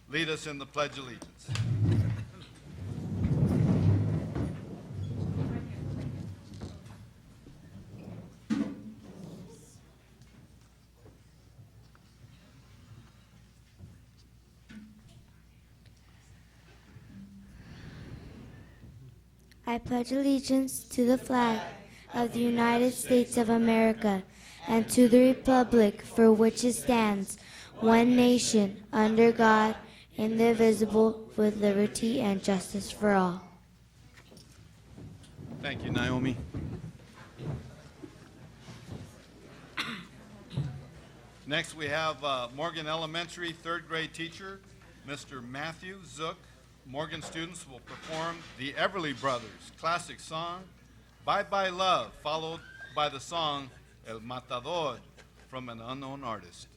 lead us in the Pledge of Allegiance. I pledge allegiance to the flag of the United States of America and to the republic for which it stands, one nation, under God, indivisible, with liberty and justice for all. Thank you, Naomi. Next, we have Morgan Elementary third grade teacher, Mr. Matthew Zook. Morgan students will perform the Everly Brothers classic song, Bye Bye Love, followed by the song El Matador from an unknown artist.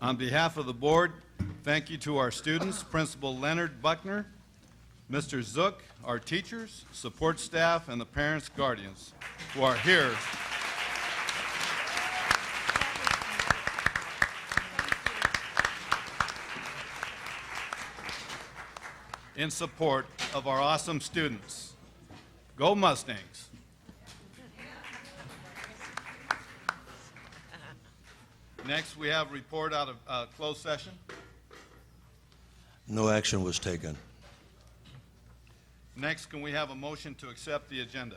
On behalf of the board, thank you to our students, Principal Leonard Buckner, Mr. Zook, our teachers, support staff, and the parents, guardians who are here in support of our awesome students. Go Mustangs! Next, we have a report out of closed session. No action was taken. Next, can we have a motion to accept the agenda?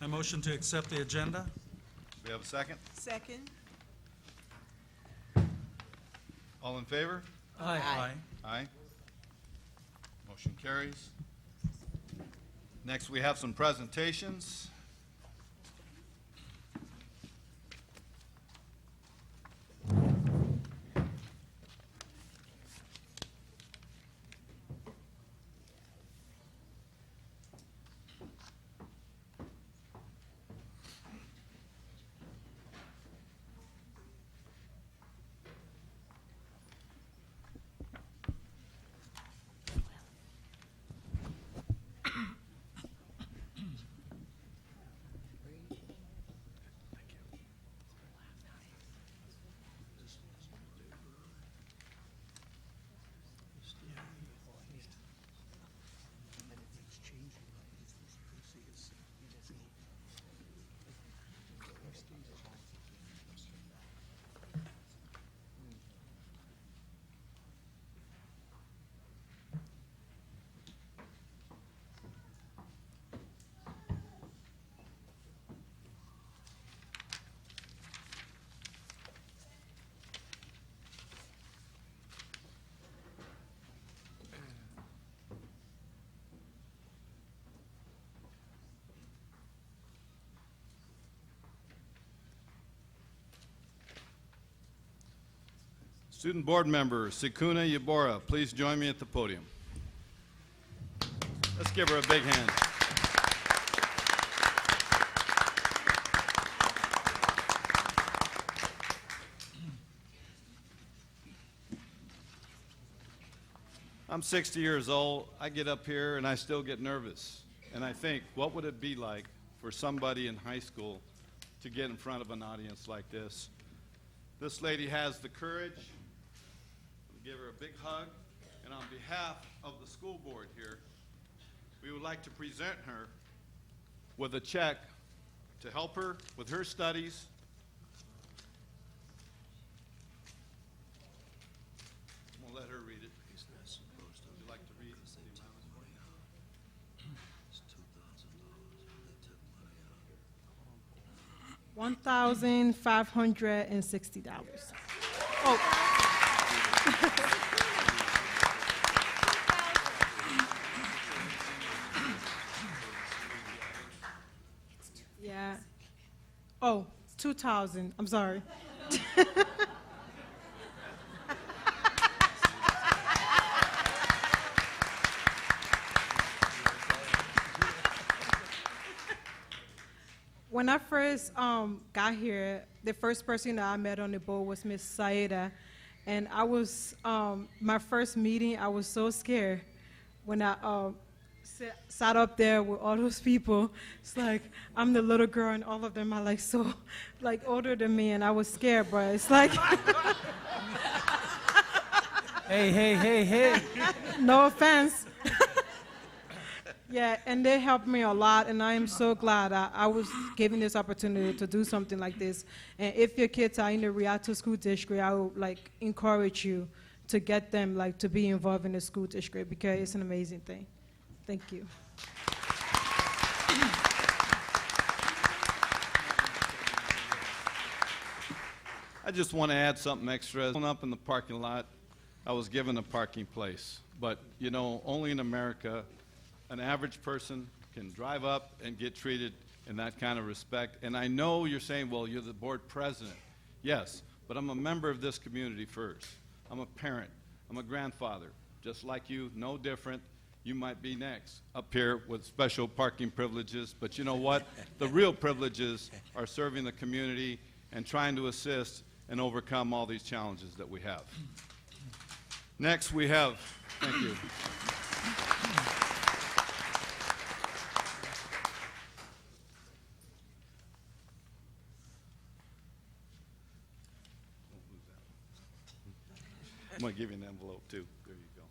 I motion to accept the agenda. We have a second? Second. All in favor? Aye. Aye. Motion carries. Next, we have some presentations. Student Board Member Sikuna Yabora, please join me at the podium. Let's give her a big hand. I'm 60 years old. I get up here and I still get nervous. And I think, what would it be like for somebody in high school to get in front of an audience like this? This lady has the courage. Give her a big hug, and on behalf of the school board here, we would like to present her with a check to help her with her studies. I'm gonna let her read it. Would you like to read the amount? $1,560. Oh. Yeah. Oh, 2,000. I'm sorry. When I first got here, the first person that I met on the board was Miss Saida, and I was my first meeting. I was so scared when I sat up there with all those people. It's like I'm the little girl, and all of them are like so like older than me, and I was scared, but it's like Hey. no offense. Yeah, and they helped me a lot, and I am so glad I was given this opportunity to do something like this. And if your kids are in the Rialto School District, I would like encourage you to get them like to be involved in the school district because it's an amazing thing. Thank you. I just want to add something extra. Up in the parking lot, I was given a parking place. But, you know, only in America, an average person can drive up and get treated in that kind of respect. And I know you're saying, well, you're the board president. Yes, but I'm a member of this community first. I'm a parent. I'm a grandfather. Just like you, no different. You might be next up here with special parking privileges. But you know what? The real privileges are serving the community and trying to assist and overcome all these challenges that we have. Next, we have, thank you. I'm going to give you an envelope, too. There you go.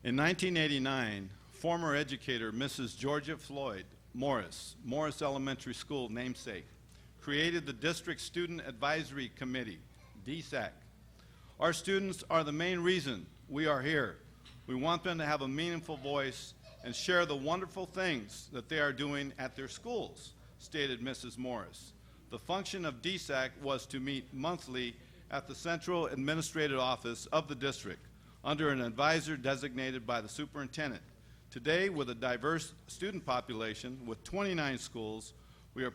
In 1989, former educator Mrs. Georgia Floyd Morris Elementary School namesake, created the District Student Advisory Committee, DSAC. Our students are the main reason we are here. We want them to have a meaningful voice and share the wonderful things that they are doing at their schools, stated Mrs. Morris. The function of DSAC was to meet monthly at the Central Administrative Office of the district under an advisor designated by the superintendent. Today, with a diverse student population with 29 schools, we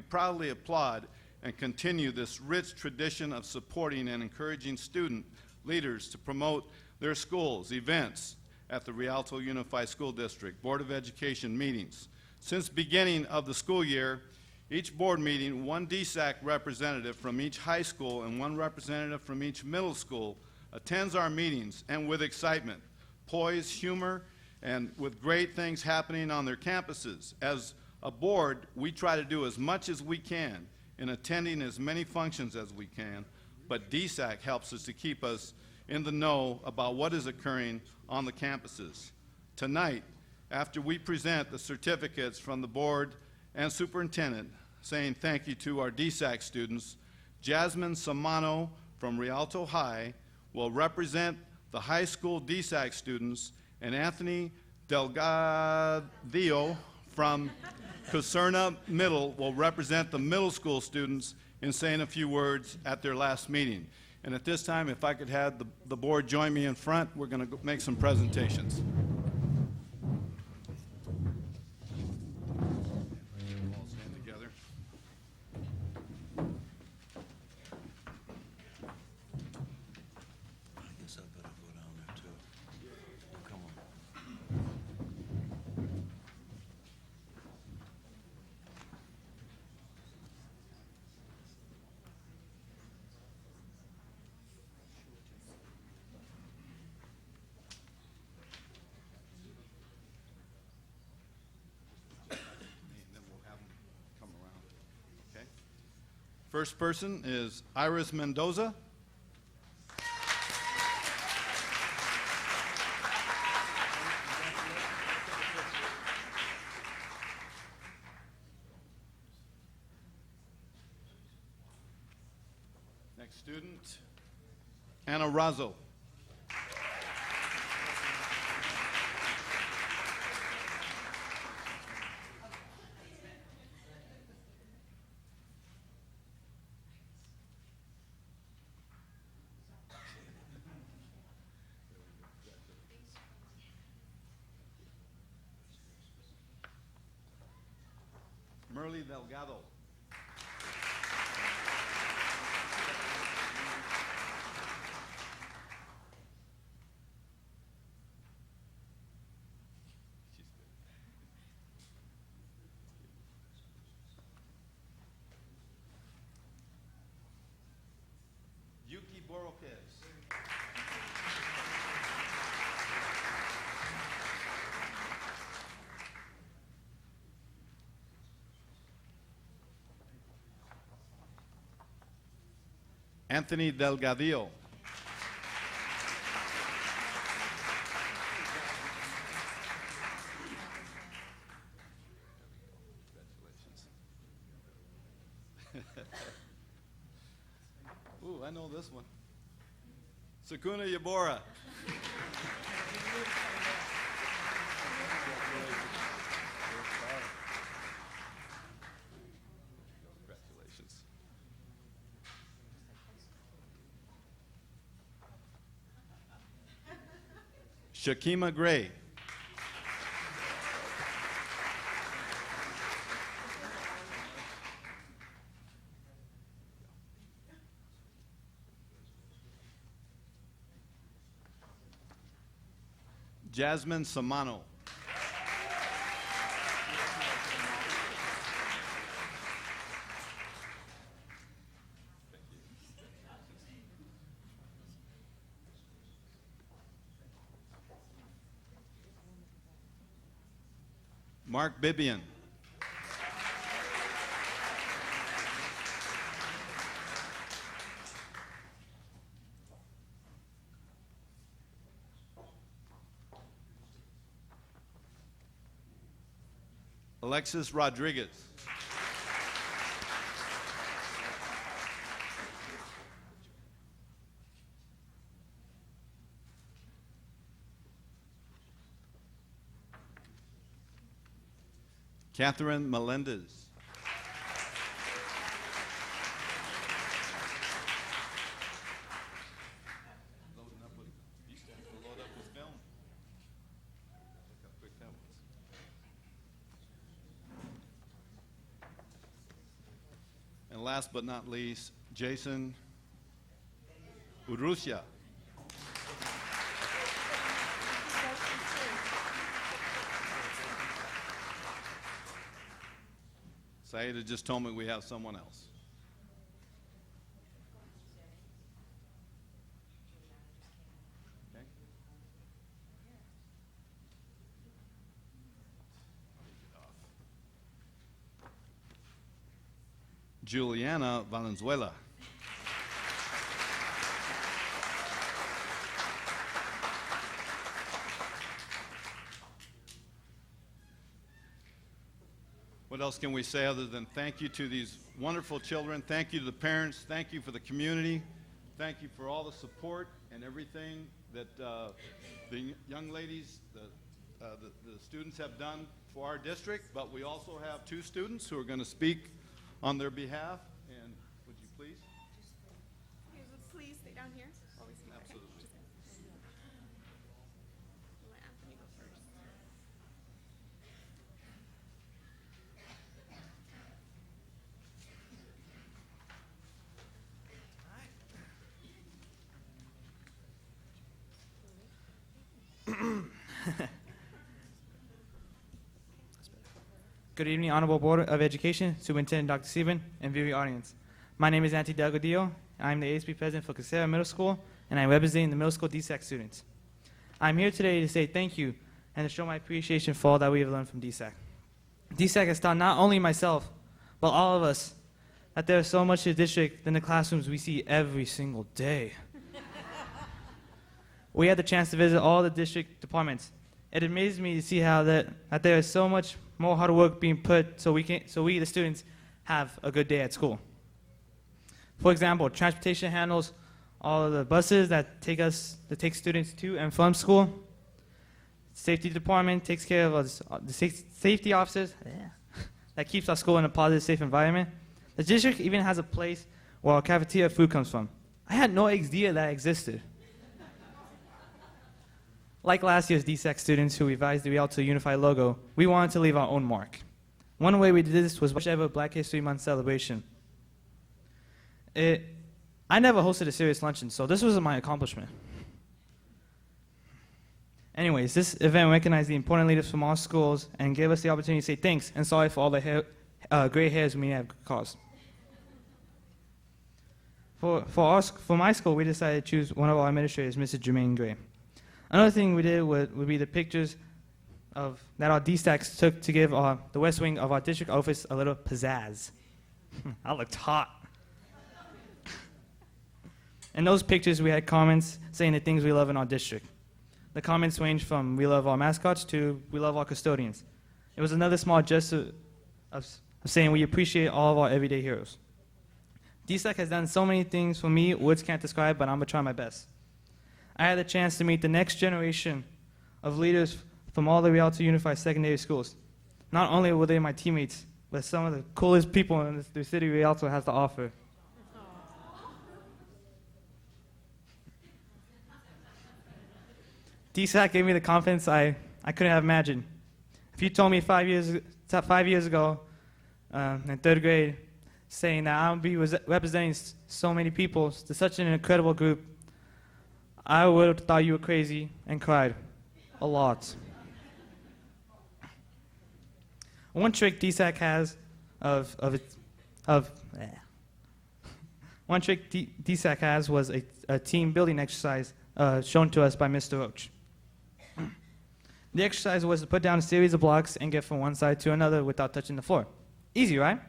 proudly applaud and continue this rich tradition of supporting and encouraging student leaders to promote their schools, events at the Rialto Unified School District, Board of Education meetings. Since beginning of the school year, each board meeting, one DSAC representative from each high school and one representative from each middle school attends our meetings, and with excitement, poise, humor, and with great things happening on their campuses. As a board, we try to do as much as we can in attending as many functions as we can, but DSAC helps us to keep us in the know about what is occurring on the campuses. Tonight, after we present the certificates from the board and superintendent saying thank you to our DSAC students, Jasmine Samano from Rialto High will represent the high school DSAC students, and Anthony Delgadillo from Caserna Middle will represent the middle school students in saying a few words at their last meeting. And at this time, if I could have the board join me in front, we're going to make some presentations. All stand together. I guess I better go down there too. Come on. And then we'll have them come around. Okay? First person is Iris Mendoza. Next student, Anna Razzo. Merly Delgado. Yuki Borokes. Anthony Delgadillo. Ooh, I know this one. Sakuna Yabora. Congratulations. Shakima Gray. Jasmine Samano. Mark Bibian. Alexis Rodriguez. Catherine Melendez. last but not least, Jason Urrutia. Saida just told me we have someone else. Okay. Juliana Valenzuela. What else can we say other than thank you to these wonderful children, thank you to the parents, thank you for the community, thank you for all the support and everything that the young ladies, the students have done for our district, but we also have two students who are going to speak on their behalf, and would you please? Please stay down here while we speak. Absolutely. Okay. Let Anthony go first. Good evening, Honorable Board of Education, Superintendent Dr. Sieben, and viewing audience. My name is Antti Delgadillo. I'm the ASB president for Casera Middle School, and I'm representing the middle school DSAC students. I'm here today to say thank you and to show my appreciation for all that we have learned from DSAC. DSAC has taught not only myself, but all of us, that there is so much to the district than the classrooms we see every single day. We had the chance to visit all the district departments. It amazed me to see how that there is so much more hard work being put so we, the students, have a good day at school. For example, transportation handles all of the buses that take students to and from school. Safety department takes care of us, the safety officers that keeps our school in a positive, safe environment. The district even has a place where our cafeteria food comes from. I had no idea that existed. Like last year's DSAC students who revised the Rialto Unified logo, we wanted to leave our own mark. One way we did this was whichever Black History Month celebration. I never hosted a serious luncheon, so this was my accomplishment. Anyways, this event recognized the important leaders from our schools and gave us the opportunity to say thanks and sorry for all the gray hairs we may have caused. For my school, we decided to choose one of our administrators, Mrs. Jermaine Gray. Another thing we did would be the pictures that our DSACs took to give the west wing of our district office a little pizzazz. I looked hot. In those pictures, we had comments saying the things we love in our district. The comments ranged from we love our mascots to we love our custodians. It was another small gesture of saying we appreciate all of our everyday heroes. DSAC has done so many things for me, words can't describe, but I'm going to try my best. I had the chance to meet the next generation of leaders from all the Rialto Unified Secondary Schools. Not only were they my teammates, but some of the coolest people in the city Rialto has to offer. DSAC gave me the confidence I couldn't have imagined. If you told me 5 years ago in third grade saying that I would be representing so many people to such an incredible group, I would have thought you were crazy and cried a lot. One trick DSAC has DSAC has was a team building exercise shown to us by Mr. Roach. The exercise was to put down a series of blocks and get from one side to another without touching the floor. Easy, right?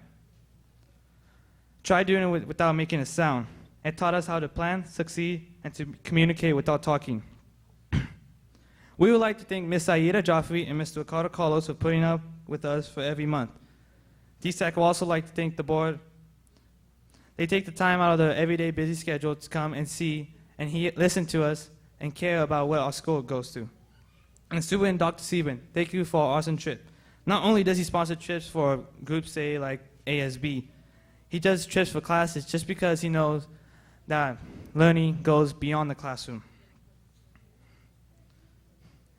Try doing it without making a sound. It taught us how to plan, succeed, and to communicate without talking. We would like to thank Ms. Aida Joffrey and Mr. Ricardo Carlos for putting up with us for every month. DSAC would also like to thank the board. They take the time out of their everyday busy schedule to come and see and listen to us and care about what our school goes to. And Superintendent Dr. Sieben, thank you for our awesome trip. Not only does he sponsor trips for groups, say, like ASB, he does trips for classes just because he knows that learning goes beyond the classroom.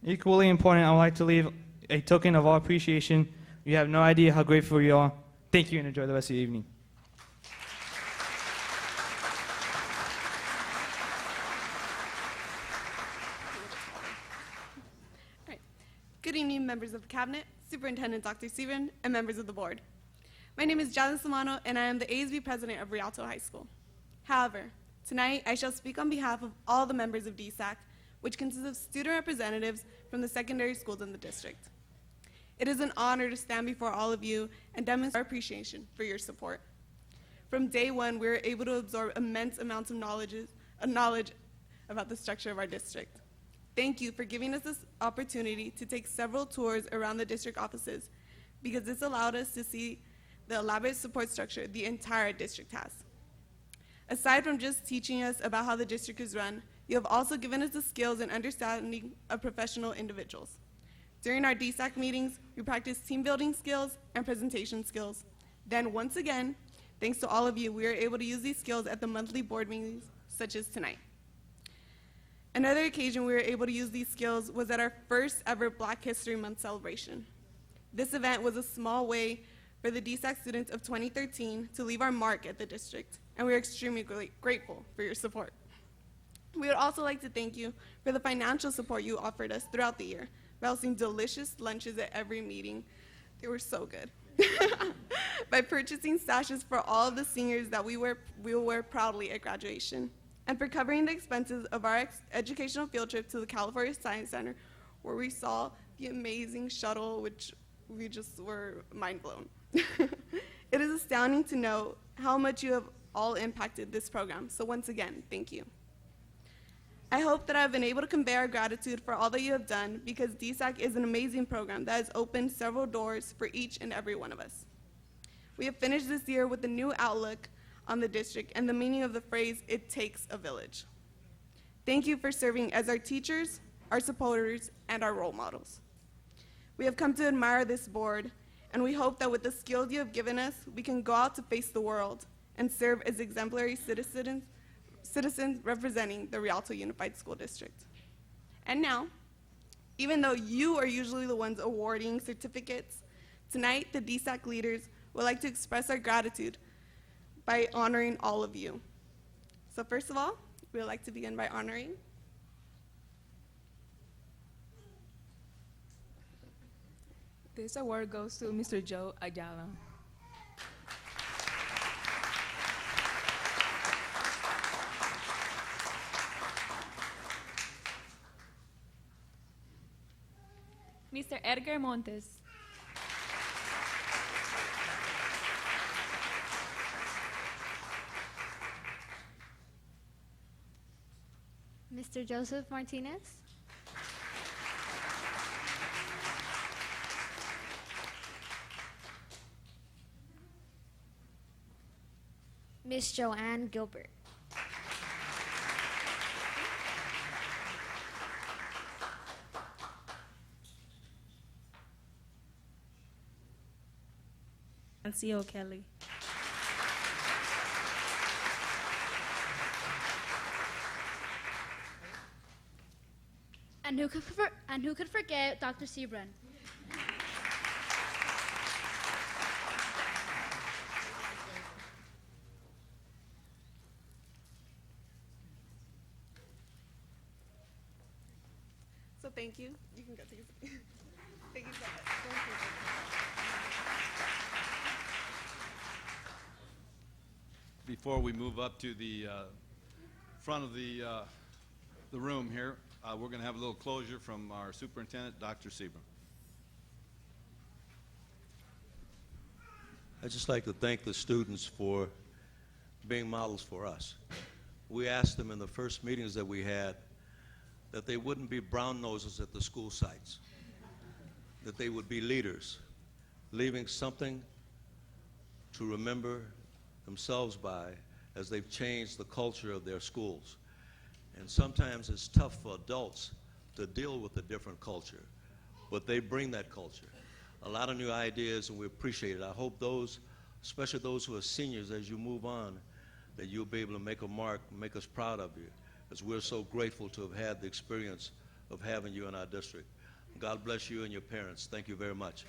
Equally important, I would like to leave a token of our appreciation. You have no idea how grateful we are. Thank you and enjoy the rest of your evening. evening, members of the Cabinet, Superintendent Dr. Seaven, and members of the board. My name is Jalen Samano, and I am the ASB president of Rialto High School. However, tonight I shall speak on behalf of all the members of DSAC, which consists of student representatives from the secondary schools in the district. It is an honor to stand before all of you and demonstrate our appreciation for your support. From day one, we were able to absorb immense amounts of knowledge about the structure of our district. Thank you for giving us this opportunity to take several tours around the district offices, because this allowed us to see the elaborate support structure the entire district has. Aside from just teaching us about how the district is run, you have also given us the skills and understanding of professional individuals. During our DSAC meetings, we practiced team building skills and presentation skills. Then once again, thanks to all of you, we were able to use these skills at the monthly board meetings, such as tonight. Another occasion we were able to use these skills was at our first ever Black History Month celebration. This event was a small way for the DSAC students of 2013 to leave our mark at the district, and we are extremely grateful for your support. We would also like to thank you for the financial support you offered us throughout the year by hosting delicious lunches at every meeting. They were so good. By purchasing sashes for all of the seniors that we will wear proudly at graduation, and for covering the expenses of our educational field trip to the California Science Center, where we saw the amazing shuttle, which we just were mind blown. It is astounding to know how much you have all impacted this program, so once again, thank you. I hope that I've been able to convey our gratitude for all that you have done, because DSAC is an amazing program that has opened several doors for each and every one of us. We have finished this year with a new outlook on the district and the meaning of the phrase, "It takes a village." Thank you for serving as our teachers, our supporters, and our role models. We have come to admire this board, and we hope that with the skills you have given us, we can go out to face the world and serve as exemplary citizens representing the Rialto Unified School District. And now, even though you are usually the ones awarding certificates, tonight the DSAC leaders would like to express our gratitude by honoring all of you. So first of all, we would like to begin by honoring This award goes to Mr. Joe Ayala. Mr. Edgar Montes. Mr. Joseph Martinez. Miss Joanne Gilbert. Nancy O'Kelly. And who could forget Dr. Sebron? So thank you. You can go take a seat. Thank you so much. Thank you. Before we move up to the front of the room here, we're going to have a little closure from our superintendent, Dr. Seaborn. I'd just like to thank the students for being models for us. We asked them in the first meetings that we had that they wouldn't be brown noses at the school sites, that they would be leaders, leaving something to remember themselves by as they've changed the culture of their schools. And sometimes it's tough for adults to deal with a different culture, but they bring that culture. A lot of new ideas, and we appreciate it. I hope those, especially those who are seniors, as you move on, that you'll be able to make a mark, make us proud of you, as we're so grateful to have had the experience of having you in our district. God bless you and your parents. Thank you very much.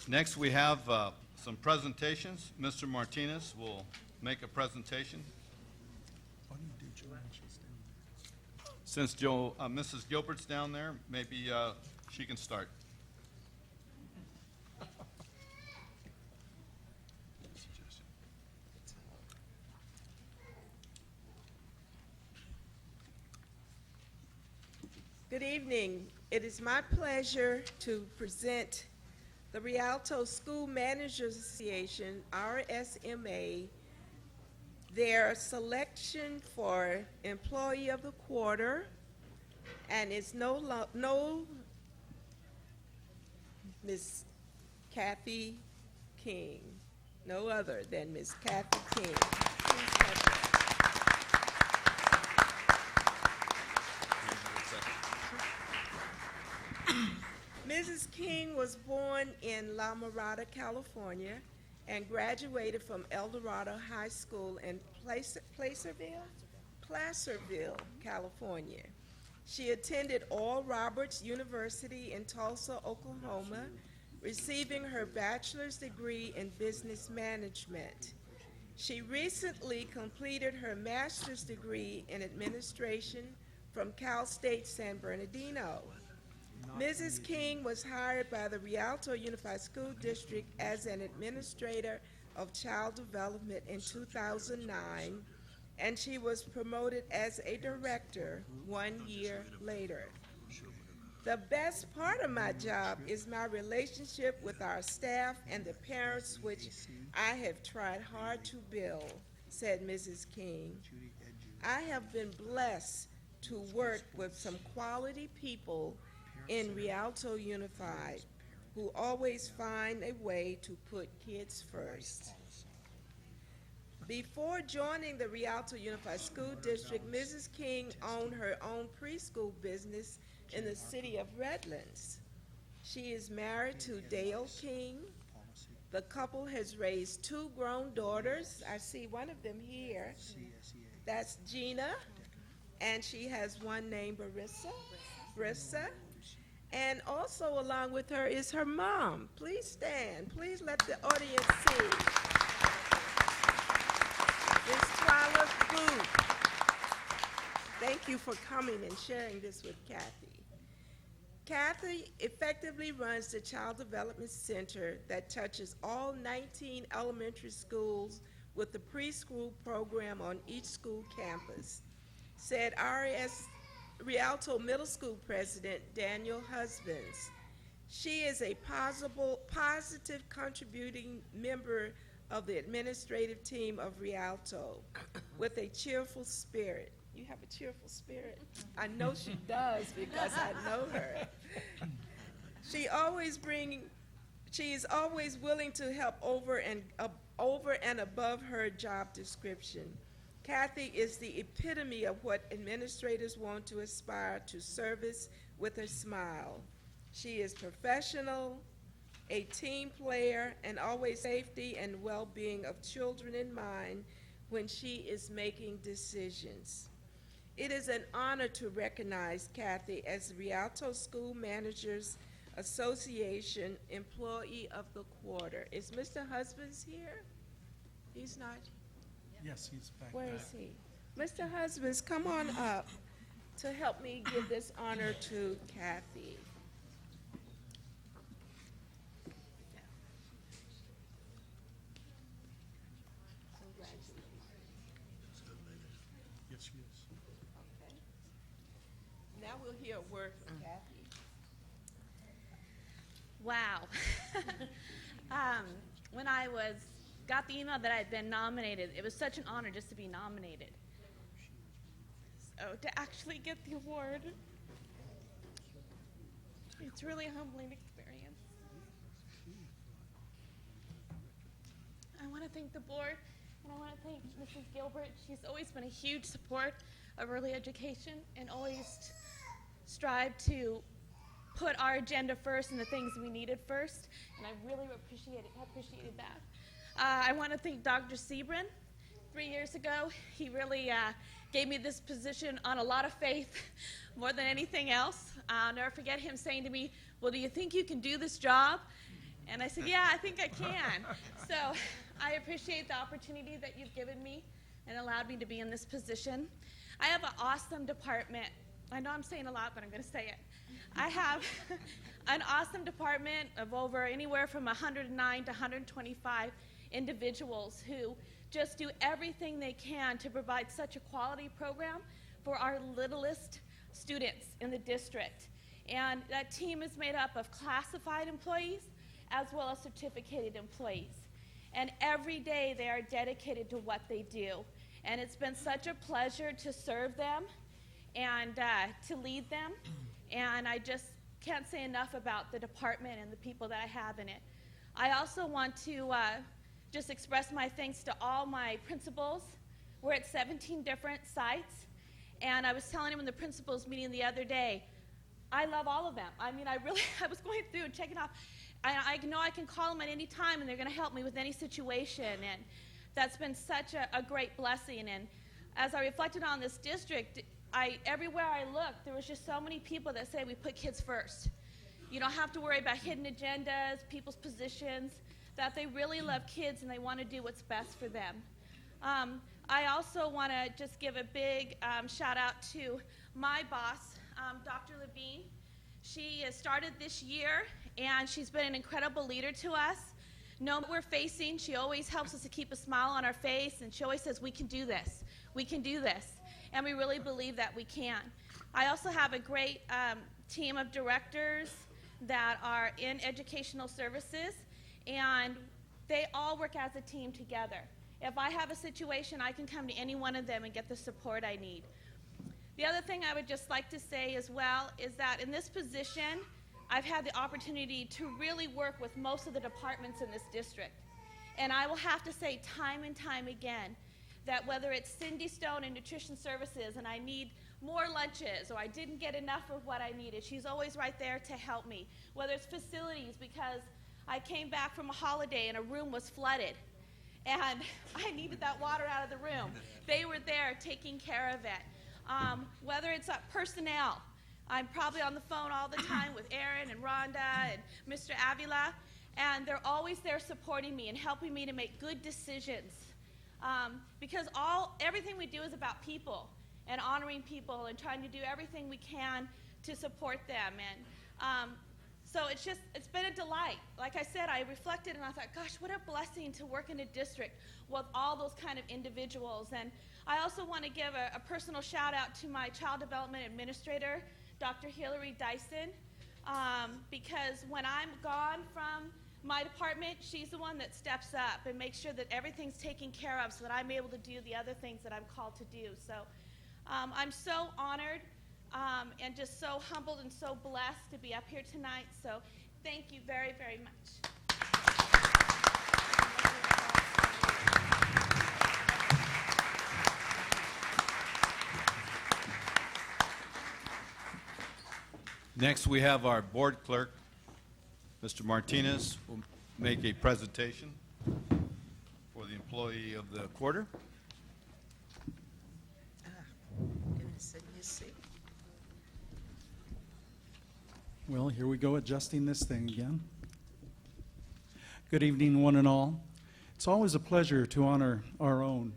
Next, we have some presentations. Mr. Martinez will make a presentation. Since Mrs. Gilbert's down there, maybe she can start. Good evening. It is my pleasure to present the Rialto School Managers Association, RSMA, their selection for Employee of the Quarter, and it's no Miss Kathy King, no other than Miss Kathy King. Please come. Mrs. King was born in La Mirada, California, and graduated from El Dorado High School in Placerville, California. She attended Oral Roberts University in Tulsa, Oklahoma, receiving her bachelor's degree in business management. She recently completed her master's degree in administration from Cal State San Bernardino. Mrs. King was hired by the Rialto Unified School District as an administrator of child development in 2009, and she was promoted as a director 1 year later. The best part of my job is my relationship with our staff and the parents, which I have tried hard to build, said Mrs. King. I have been blessed to work with some quality people in Rialto Unified who always find a way to put kids first. Before joining the Rialto Unified School District, Mrs. King owned her own preschool business in the city of Redlands. She is married to Dale King. The couple has raised 2 grown daughters. I see one of them here. That's Gina, and she has one named Brissa. And also along with her is her mom. Please stand. Please let the audience see. Miss Twyla Booth. Thank you for coming and sharing this with Kathy. Kathy effectively runs the Child Development Center that touches all 19 elementary schools with the preschool program on each school campus, said Rialto Middle School President Daniel Husbands. She is a positive contributing member of the administrative team of Rialto with a cheerful spirit. You have a cheerful spirit? I know she does because I know her. She is always willing to help over and above her job description. Kathy is the epitome of what administrators want to aspire to: service with a smile. She is professional, a team player, and always safety and well-being of children in mind when she is making decisions. It is an honor to recognize Kathy as the Rialto School Managers Association Employee of the Quarter. Is Mr. Husbands here? He's not. Yes, he's back. Where is he? Mr. Husbands, come on up to help me give this honor to Kathy. Yes, she is. Okay. Now we'll hear a word from Kathy. Wow. When I got the email that I had been nominated, it was such an honor just to be nominated. So to actually get the award, it's really a humbling experience. I want to thank the board, and I want to thank Mrs. Gilbert. She's always been a huge support of early education and always strived to put our agenda first and the things we needed first, and I really appreciated that. I want to thank Dr. Sebrin. 3 years ago, he really gave me this position on a lot of faith, more than anything else. I'll never forget him saying to me, "Well, do you think you can do this job?" And I said, yeah, I think I can. So I appreciate the opportunity that you've given me and allowed me to be in this position. I have an awesome department. I know I'm saying a lot, but I'm going to say it. I have an awesome department of over anywhere from 109 to 125 individuals who just do everything they can to provide such a quality program for our littlest students in the district. And that team is made up of classified employees as well as certificated employees. And every day they are dedicated to what they do. And it's been such a pleasure to serve them and to lead them. And I just can't say enough about the department and the people that I have in it. I also want to just express my thanks to all my principals. We're at 17 different sites. And I was telling them in the principals meeting the other day, I love all of them. I mean, I was going through and checking off. I know I can call them at any time and they're going to help me with any situation. And that's been such a great blessing. And as I reflected on this district, everywhere I looked, there was just so many people that say we put kids first. You don't have to worry about hidden agendas, people's positions, that they really love kids and they want to do what's best for them. I also want to just give a big shout out to my boss, Dr. Levine. She has started this year and she's been an incredible leader to us. No matter what we're facing, she always helps us to keep a smile on our face, and she always says, we can do this, we can do this. And we really believe that we can. I also have a great team of directors that are in educational services, and they all work as a team together. If I have a situation, I can come to any one of them and get the support I need. The other thing I would just like to say as well is that in this position, I've had the opportunity to really work with most of the departments in this district. And I will have to say time and time again that whether it's Cindy Stone in Nutrition Services and I need more lunches or I didn't get enough of what I needed, she's always right there to help me. Whether it's facilities because I came back from a holiday and a room was flooded and I needed that water out of the room. They were there taking care of it. Whether it's personnel, I'm probably on the phone all the time with Aaron and Rhonda and Mr. Avila, and they're always there supporting me and helping me to make good decisions. Because everything we do is about people and honoring people and trying to do everything we can to support them. And so it's been a delight. Like I said, I reflected and I thought, gosh, what a blessing to work in a district with all those kind of individuals. And I also want to give a personal shout out to my child development administrator, Dr. Hillary Dyson, because when I'm gone from my department, she's the one that steps up and makes sure that everything's taken care of so that I'm able to do the other things that I'm called to do. So I'm so honored and just so humbled and so blessed to be up here tonight. So thank you very, very much. Next, we have our board clerk, Mr. Martinez, will make a presentation for the employee of the quarter. Goodness, and you see. Well, here we go, adjusting this thing again. Good evening, one and all. It's always a pleasure to honor our own.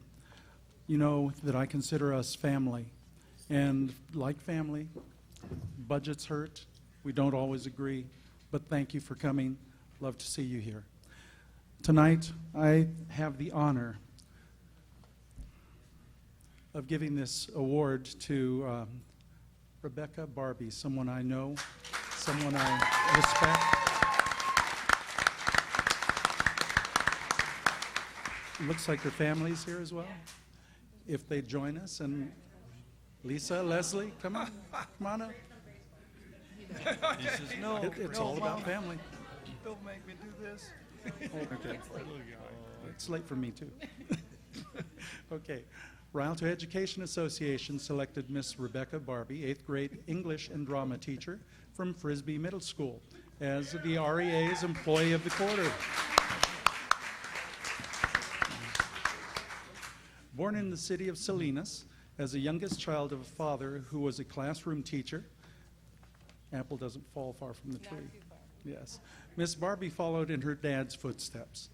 You know that I consider us family. And like family, budgets hurt. We don't always agree. But thank you for coming. Love to see you here. Tonight, I have the honor of giving this award to Rebecca Barbie, someone I know, someone I respect. Looks like her family's here as well. If they join us, and Lisa, Leslie, come on up. He says, no, It's all about family. Don't make me do this. Okay. It's late for me too. Okay. Rialto Education Association selected Miss Rebecca Barbie, 8th grade English and drama teacher from Frisbee Middle School, as the REA's Employee of the Quarter. Born in the city of Salinas, as the youngest child of a father who was a classroom teacher. Apple doesn't fall far from the tree. Yes. Miss Barbie followed in her dad's footsteps.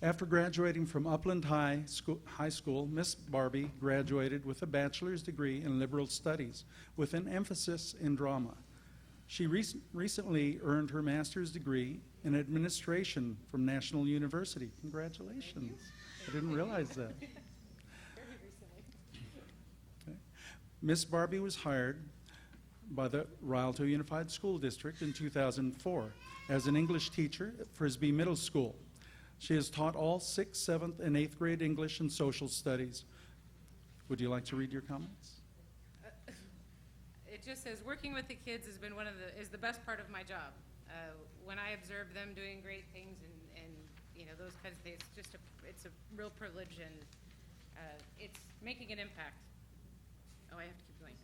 After graduating from Upland High School, Miss Barbie graduated with a bachelor's degree in liberal studies with an emphasis in drama. She recently earned her master's degree in administration from National University. Congratulations. I didn't realize that. Okay. Miss Barbie was hired by the Rialto Unified School District in 2004 as an English teacher at Frisbee Middle School. She has taught all 6th, 7th, and 8th grade English and social studies. Would you like to read your comments? It just says, working with the kids has been is the best part of my job. When I observe them doing great things and those kinds of things, it's a real privilege, and it's making an impact. Oh, I have to keep going.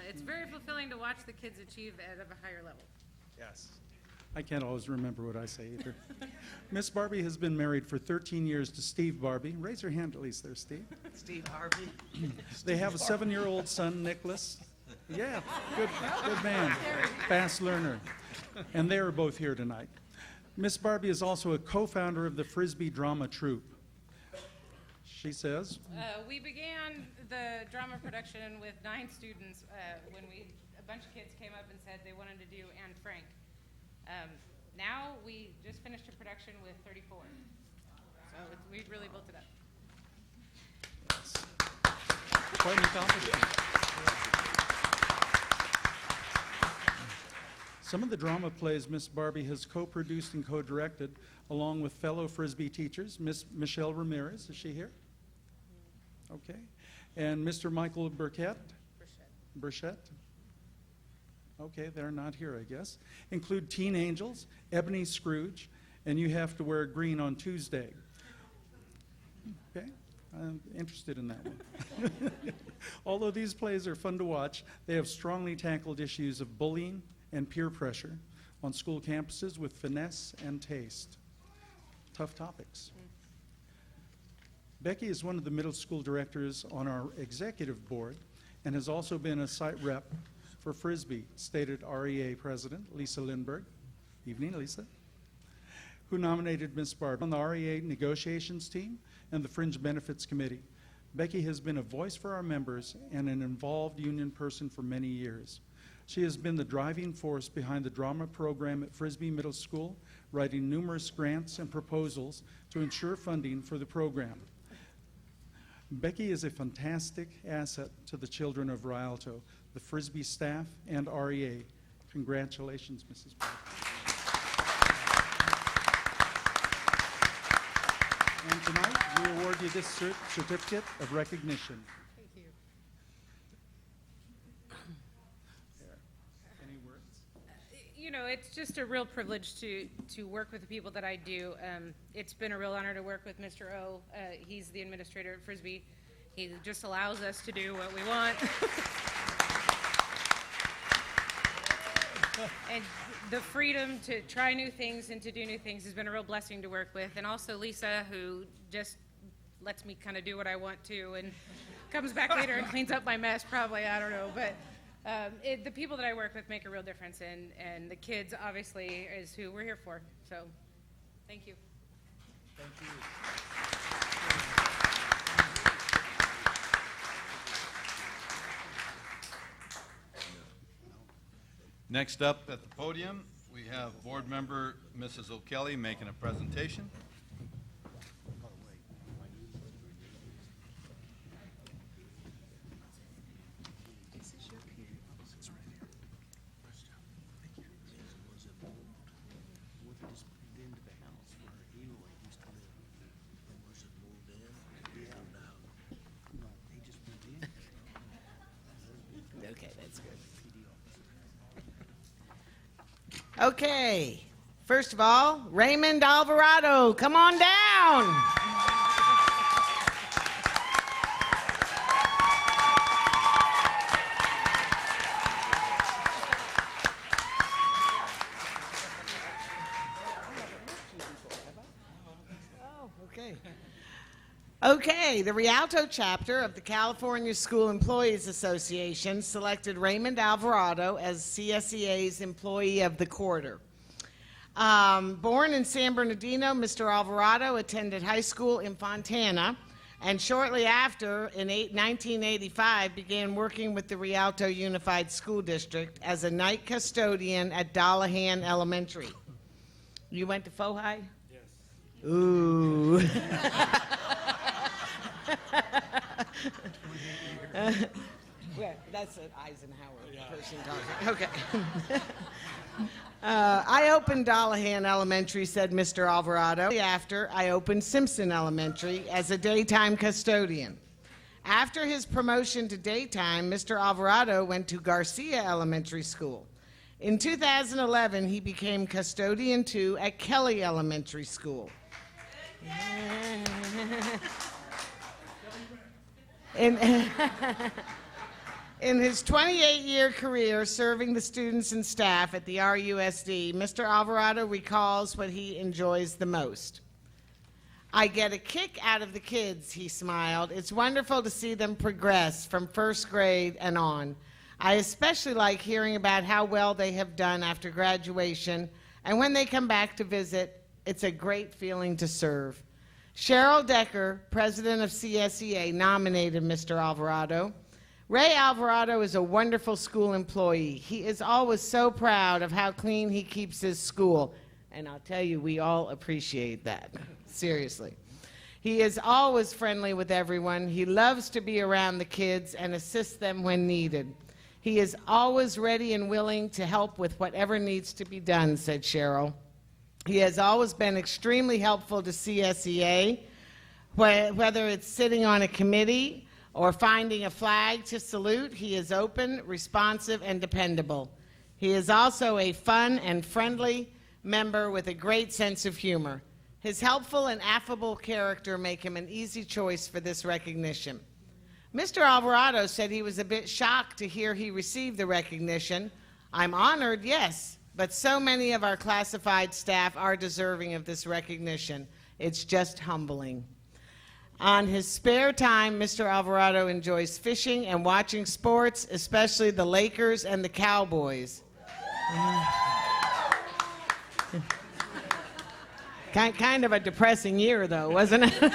It's very fulfilling to watch the kids achieve at a higher level. Yes. I can't always remember what I say either. Miss Barbie has been married for 13 years to Steve Barbie. Raise your hand at least there, Steve. Steve Barbie. They have a 7-year-old son, Nicholas. Yeah, good man, fast learner. And they are both here tonight. Miss Barbie is also a co-founder of the Frisbee Drama Troupe. She says, we began the drama production with 9 students when a bunch of kids came up and said they wanted to do Anne Frank. Now we just finished a production with 34. So we really built it up. Quite an accomplishment. Some of the drama plays Miss Barbie has co-produced and co-directed along with fellow Frisbee teachers. Miss Michelle Ramirez, is she here? Okay. And Mr. Michael Burchett? Burchett? Okay, they're not here, I guess. Include Teen Angels, Ebony Scrooge, and You Have to Wear Green on Tuesday. Okay, I'm interested in that one. Although these plays are fun to watch, they have strongly tackled issues of bullying and peer pressure on school campuses with finesse and taste. Tough topics. Becky is one of the middle school directors on our executive board and has also been a site rep for Frisbee, stated REA President Lisa Lindberg, evening Lisa, who nominated Ms. Barbie on the REA negotiations team and the Fringe Benefits Committee. Becky has been a voice for our members and an involved union person for many years. She has been the driving force behind the drama program at Frisbee Middle School, writing numerous grants and proposals to ensure funding for the program. Becky is a fantastic asset to the children of Rialto, the Frisbee staff, and REA. Congratulations, Mrs. Barbie. And tonight, we award you this certificate of recognition. Thank you. Any words? It's just a real privilege to work with the people that I do. It's been a real honor to work with Mr. O. He's the administrator at Frisbee. He just allows us to do what we want. And the freedom to try new things and to do new things has been a real blessing to work with. And also Lisa, who just lets me kind of do what I want to and comes back later and cleans up my mess, probably, I don't know. But the people that I work with make a real difference, and the kids, obviously, is who we're here for. So, thank you. Thank you. Next up at the podium, we have board member Mrs. O'Kelly making a presentation. Okay, that's good. Okay, first of all, Raymond Alvarado, come on down. Okay, the Rialto chapter of the California School Employees Association selected Raymond Alvarado as CSEA's Employee of the Quarter. Born in San Bernardino, Mr. Alvarado attended high school in Fontana, and shortly after, in 1985, began working with the Rialto Unified School District as a night custodian at Dallahan Elementary. You went to Fohi? Yes. Ooh. Well, that's an Eisenhower person talking. Okay. I opened Dallahan Elementary, said Mr. Alvarado. After, I opened Simpson Elementary as a daytime custodian. After his promotion to daytime, Mr. Alvarado went to Garcia Elementary School. In 2011, he became custodian 2 at Kelly Elementary School. In his 28-year career serving the students and staff at the RUSD, Mr. Alvarado recalls what he enjoys the most. I get a kick out of the kids, he smiled. It's wonderful to see them progress from first grade and on. I especially like hearing about how well they have done after graduation, and when they come back to visit, it's a great feeling to serve. Cheryl Decker, president of CSEA, nominated Mr. Alvarado. Ray Alvarado is a wonderful school employee. He is always so proud of how clean he keeps his school. And I'll tell you, we all appreciate that. Seriously. He is always friendly with everyone. He loves to be around the kids and assist them when needed. He is always ready and willing to help with whatever needs to be done, said Cheryl. He has always been extremely helpful to CSEA, whether it's sitting on a committee or finding a flag to salute. He is open, responsive, and dependable. He is also a fun and friendly member with a great sense of humor. His helpful and affable character make him an easy choice for this recognition. Mr. Alvarado said he was a bit shocked to hear he received the recognition. I'm honored, yes, but so many of our classified staff are deserving of this recognition. It's just humbling. On his spare time, Mr. Alvarado enjoys fishing and watching sports, especially the Lakers and the Cowboys. Kind of a depressing year, though, wasn't it?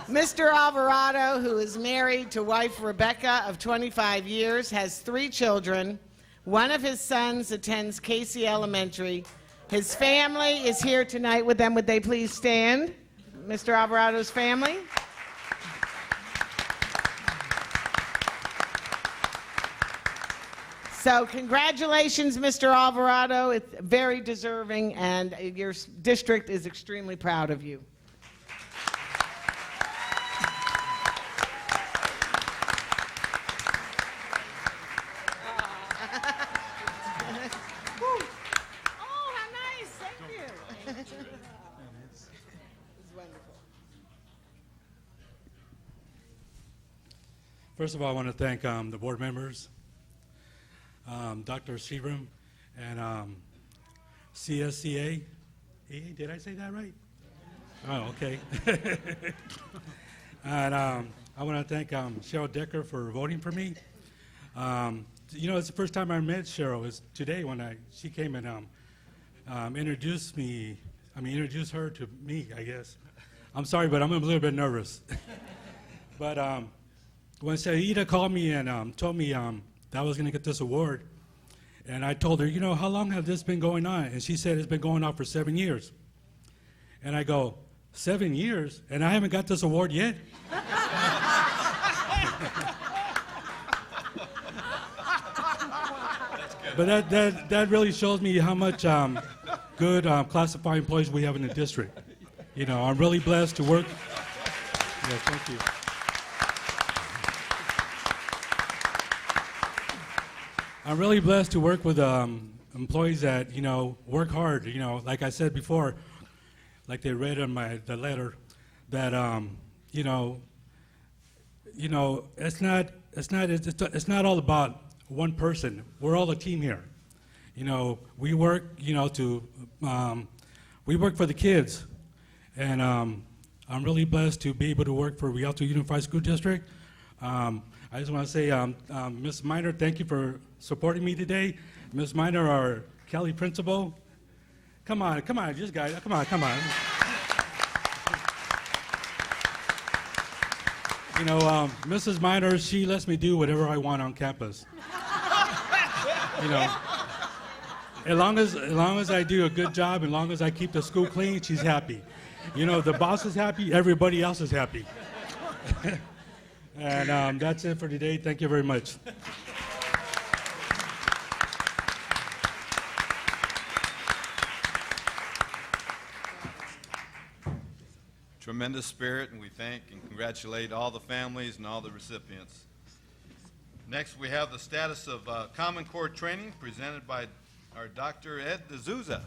Mr. Alvarado, who is married to wife Rebecca of 25 years, has 3 children. One of his sons attends Casey Elementary. His family is here tonight with them. Would they please stand? Mr. Alvarado's family. So congratulations, Mr. Alvarado. It's very deserving, and your district is extremely proud of you. First of all, I want to thank the board members, Dr. Sebram, and CSCA. Did I say that right? Oh, okay. And I want to thank Cheryl Decker for voting for me. You know, it's the first time I met Cheryl. Is today when she came and introduced her to me, I guess. I'm sorry, but I'm a little bit nervous. But when Saida called me and told me that I was going to get this award, and I told her, you know, how long has this been going on? And she said it's been going on for 7 years. And I go, 7 years? And I haven't got this award yet? But that really shows me how much good classified employees we have in the district. You know, I'm really blessed to work. Yeah, thank you. I'm really blessed to work with employees that, you know, work hard. You know, like I said before, like they read on the letter, that you know, it's not all about one person. We're all a team here. You know, we work, you know, we work for the kids, and I'm really blessed to be able to work for Rialto Unified School District. I just want to say, Ms. Minor, thank you for supporting me today. Ms. Minor, our Kelly principal. Come on, just guys, come on. You know, Mrs. Minor, she lets me do whatever I want on campus. You know, as long as I do a good job, as long as I keep the school clean, she's happy. You know, if the boss is happy, everybody else is happy. And that's it for today. Thank you very much. Tremendous spirit, and we thank and congratulate all the families and all the recipients. Next, we have the status of Common Core training presented by our Dr. Ed D'Souza.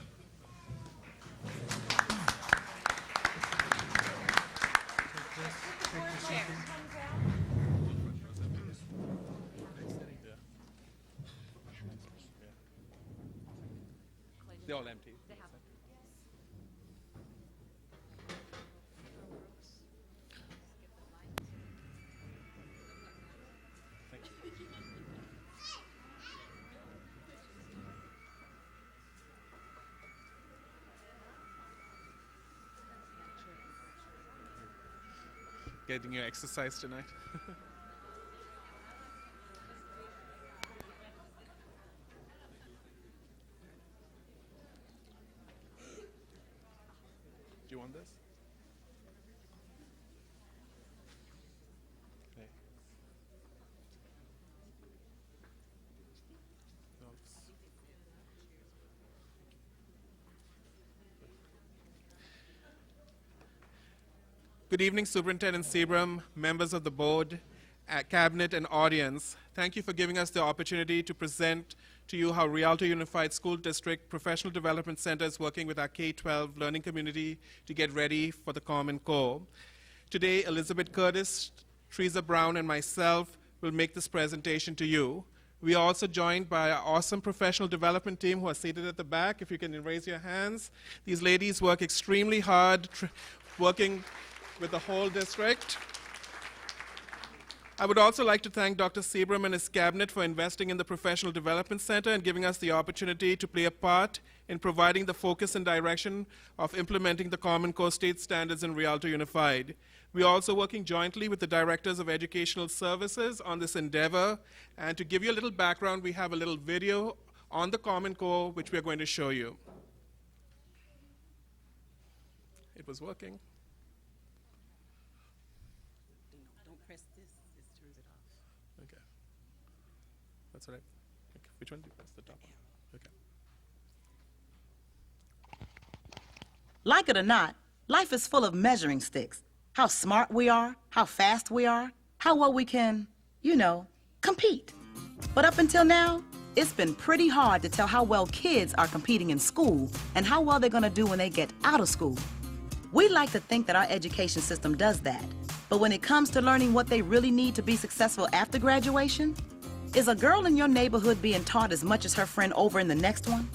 They're all empty. Getting your exercise tonight. Do you want this? Okay. Oops. Good evening, Superintendent Seabram, members of the board, cabinet, and audience. Thank you for giving us the opportunity to present to you how Rialto Unified School District Professional Development Center is working with our K-12 learning community to get ready for the Common Core. Today, Elizabeth Curtis, Teresa Brown, and myself will make this presentation to you. We are also joined by our awesome professional development team who are seated at the back. If you can raise your hands. These ladies work extremely hard, working with the whole district. I would also like to thank Dr. Seabram and his cabinet for investing in the Professional Development Center and giving us the opportunity to play a part in providing the focus and direction of implementing the Common Core state standards in Rialto Unified. We are also working jointly with the Directors of Educational Services on this endeavor. And to give you a little background, we have a little video on the Common Core which we are going to show you. It was working. That's all right. Okay. Which one? That's the top one. Okay. Like it or not, life is full of measuring sticks. How smart we are, how fast we are, how well we can, compete. But up until now, it's been pretty hard to tell how well kids are competing in school and how well they're going to do when they get out of school. We like to think that our education system does that. But when it comes to learning what they really need to be successful after graduation, is a girl in your neighborhood being taught as much as her friend over in the next one?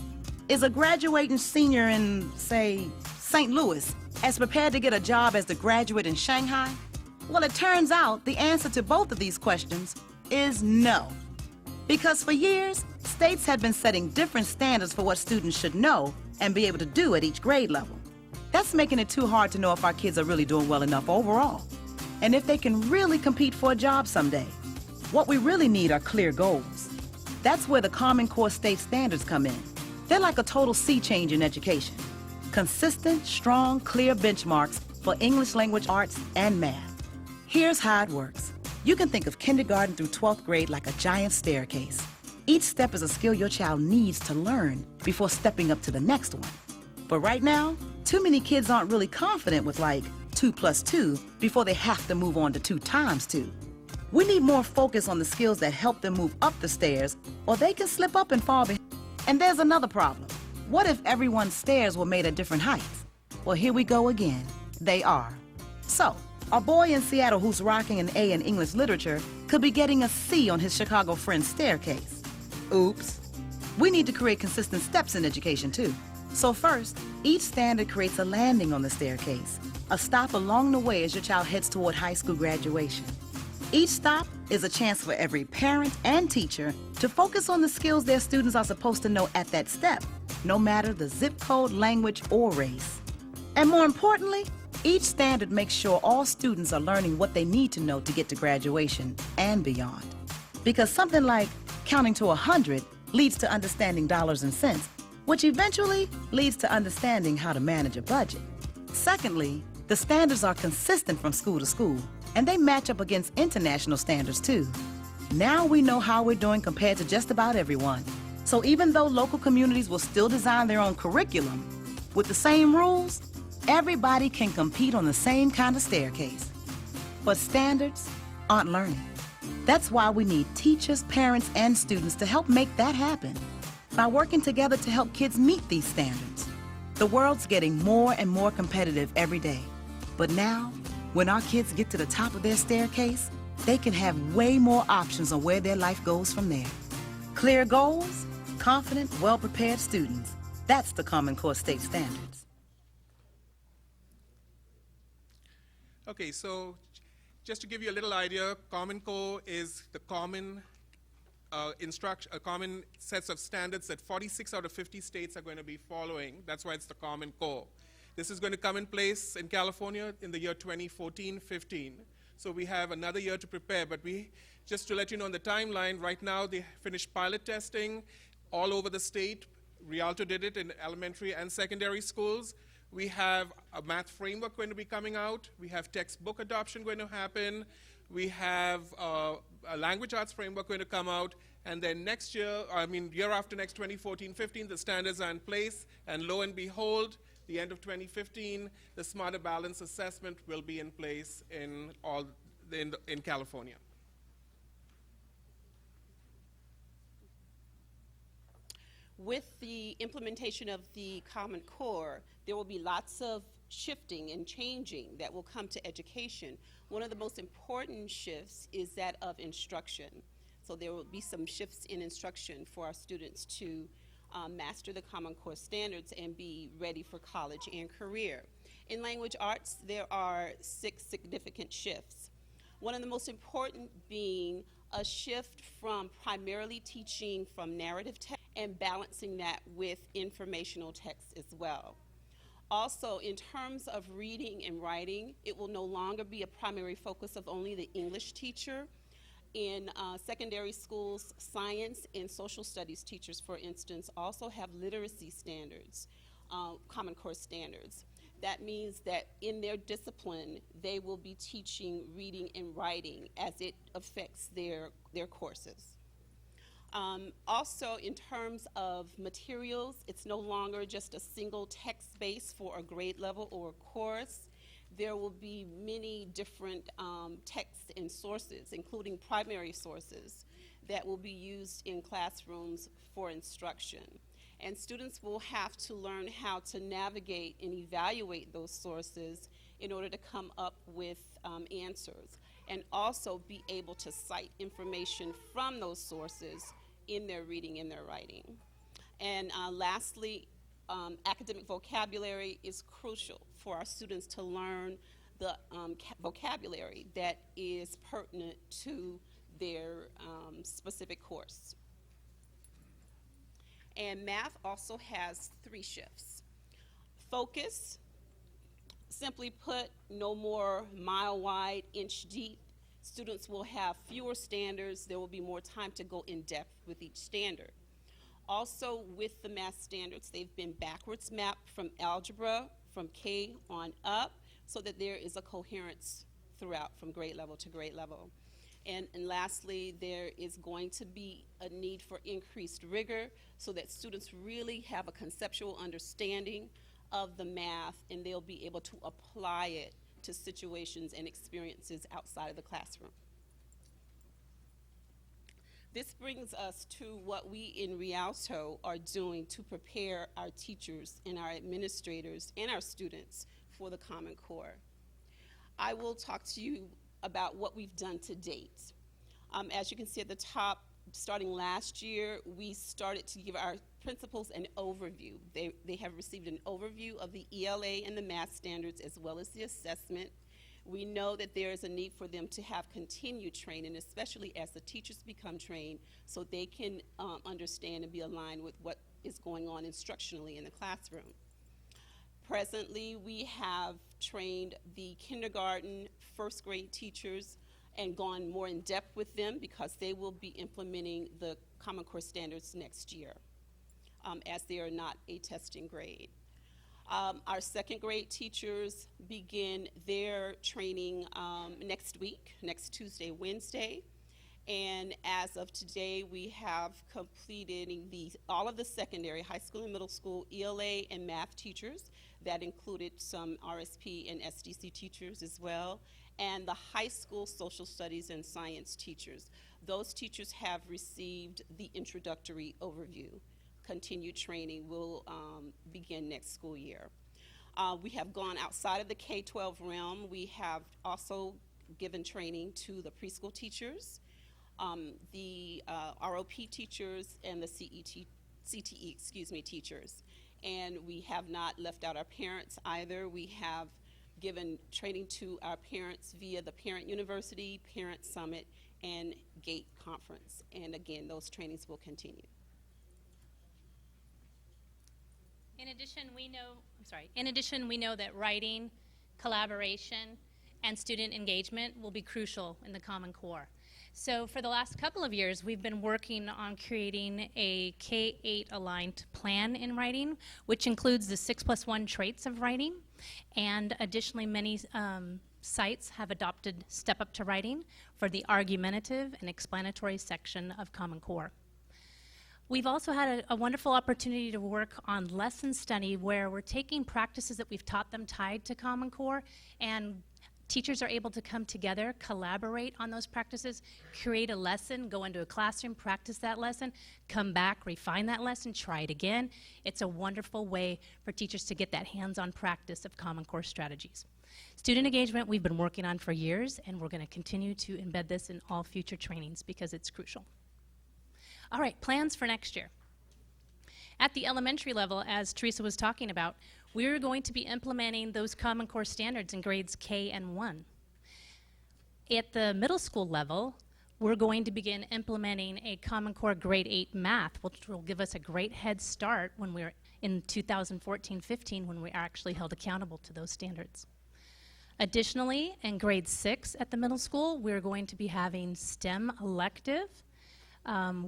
Is a graduating senior in, say, St. Louis as prepared to get a job as the graduate in Shanghai? Well, it turns out the answer to both of these questions is no. Because for years, states have been setting different standards for what students should know and be able to do at each grade level. That's making it too hard to know if our kids are really doing well enough overall, and if they can really compete for a job someday. What we really need are clear goals. That's where the Common Core state standards come in. They're like a total sea change in education. Consistent, strong, clear benchmarks for English language arts and math. Here's how it works. You can think of kindergarten through 12th grade like a giant staircase. Each step is a skill your child needs to learn before stepping up to the next one. But right now, too many kids aren't really confident with like 2 + 2 before they have to move on to 2 × 2. We need more focus on the skills that help them move up the stairs, or they can slip up and fall behind. And there's another problem. What if everyone's stairs were made at different heights? Well, here we go again. They are. So, a boy in Seattle who's rocking an A in English literature could be getting a C on his Chicago friend's staircase. Oops. We need to create consistent steps in education, too. So first, each standard creates a landing on the staircase, a stop along the way as your child heads toward high school graduation. Each stop is a chance for every parent and teacher to focus on the skills their students are supposed to know at that step, no matter the zip code, language, or race. And more importantly, each standard makes sure all students are learning what they need to know to get to graduation and beyond. Because something like counting to 100 leads to understanding dollars and cents, which eventually leads to understanding how to manage a budget. Secondly, the standards are consistent from school to school, and they match up against international standards too. Now we know how we're doing compared to just about everyone. So even though local communities will still design their own curriculum, with the same rules, everybody can compete on the same kind of staircase. But standards aren't learning. That's why we need teachers, parents, and students to help make that happen by working together to help kids meet these standards. The world's getting more and more competitive every day. But now, when our kids get to the top of their staircase, they can have way more options on where their life goes from there. Clear goals, confident, well-prepared students. That's the Common Core state standards. Okay, so just to give you a little idea, Common Core is the common common sets of standards that 46 out of 50 states are going to be following. That's why it's the Common Core. This is going to come in place in California in the year 2014-15. So we have another year to prepare, but just to let you know on the timeline, right now they finished pilot testing all over the state. Rialto did it in elementary and secondary schools. We have a math framework going to be coming out. We have textbook adoption going to happen. We have a language arts framework going to come out. And then next year, year after next, 2014-15, the standards are in place. And lo and behold, the end of 2015, the Smarter Balance Assessment will be in place in California. With the implementation of the Common Core, there will be lots of shifting and changing that will come to education. One of the most important shifts is that of instruction. So there will be some shifts in instruction for our students to master the Common Core standards and be ready for college and career. In language arts, there are 6 significant shifts. One of the most important being a shift from primarily teaching from narrative text and balancing that with informational text as well. Also, in terms of reading and writing, it will no longer be a primary focus of only the English teacher. In secondary schools, science and social studies teachers, for instance, also have literacy standards, Common Core standards. That means that in their discipline, they will be teaching reading and writing as it affects their courses. Also, in terms of materials, it's no longer just a single text base for a grade level or a course. There will be many different texts and sources, including primary sources, that will be used in classrooms for instruction. And students will have to learn how to navigate and evaluate those sources in order to come up with answers, and also be able to cite information from those sources in their reading and their writing. And lastly, academic vocabulary is crucial for our students to learn the vocabulary that is pertinent to their specific course. And math also has 3 shifts. Focus, simply put, no more mile wide, inch deep. Students will have fewer standards. There will be more time to go in depth with each standard. Also, with the math standards, they've been backwards mapped from algebra, from K on up, so that there is a coherence throughout from grade level to grade level. And lastly, there is going to be a need for increased rigor so that students really have a conceptual understanding of the math, and they'll be able to apply it to situations and experiences outside of the classroom. This brings us to what we in Rialto are doing to prepare our teachers and our administrators and our students for the Common Core. I will talk to you about what we've done to date. As you can see at the top, starting last year, we started to give our principals an overview. They have received an overview of the ELA and the math standards, as well as the assessment. We know that there is a need for them to have continued training, especially as the teachers become trained, so they can understand and be aligned with what is going on instructionally in the classroom. Presently, we have trained the kindergarten, first grade teachers and gone more in depth with them because they will be implementing the Common Core standards next year, as they are not a testing grade. Our second grade teachers begin their training next week, next Tuesday, Wednesday. And as of today, we have completed all of the secondary, high school and middle school, ELA and math teachers. That included some RSP and SDC teachers as well, and the high school social studies and science teachers. Those teachers have received the introductory overview. Continued training will begin next school year. We have gone outside of the K-12 realm. We have also given training to the preschool teachers, the ROP teachers, and the CTE teachers. And we have not left out our parents either. We have given training to our parents via the Parent University, Parent Summit, and GATE Conference. And again, those trainings will continue. In addition, we know that writing, collaboration, and student engagement will be crucial in the Common Core. So for the last couple of years, we've been working on creating a K-8 aligned plan in writing, which includes the 6+1 traits of writing. And additionally, many sites have adopted Step Up to Writing for the argumentative and explanatory section of Common Core. We've also had a wonderful opportunity to work on lesson study where we're taking practices that we've taught them tied to Common Core, and teachers are able to come together, collaborate on those practices, create a lesson, go into a classroom, practice that lesson, come back, refine that lesson, try it again. It's a wonderful way for teachers to get that hands-on practice of Common Core strategies. Student engagement we've been working on for years, and we're going to continue to embed this in all future trainings because it's crucial. All right, plans for next year. At the elementary level, as Teresa was talking about, we're going to be implementing those Common Core standards in grades K and 1. At the middle school level, we're going to begin implementing a Common Core grade 8 math, which will give us a great head start when we're in 2014-15 when we are actually held accountable to those standards. Additionally, in grade 6 at the middle school, we're going to be having STEM elective,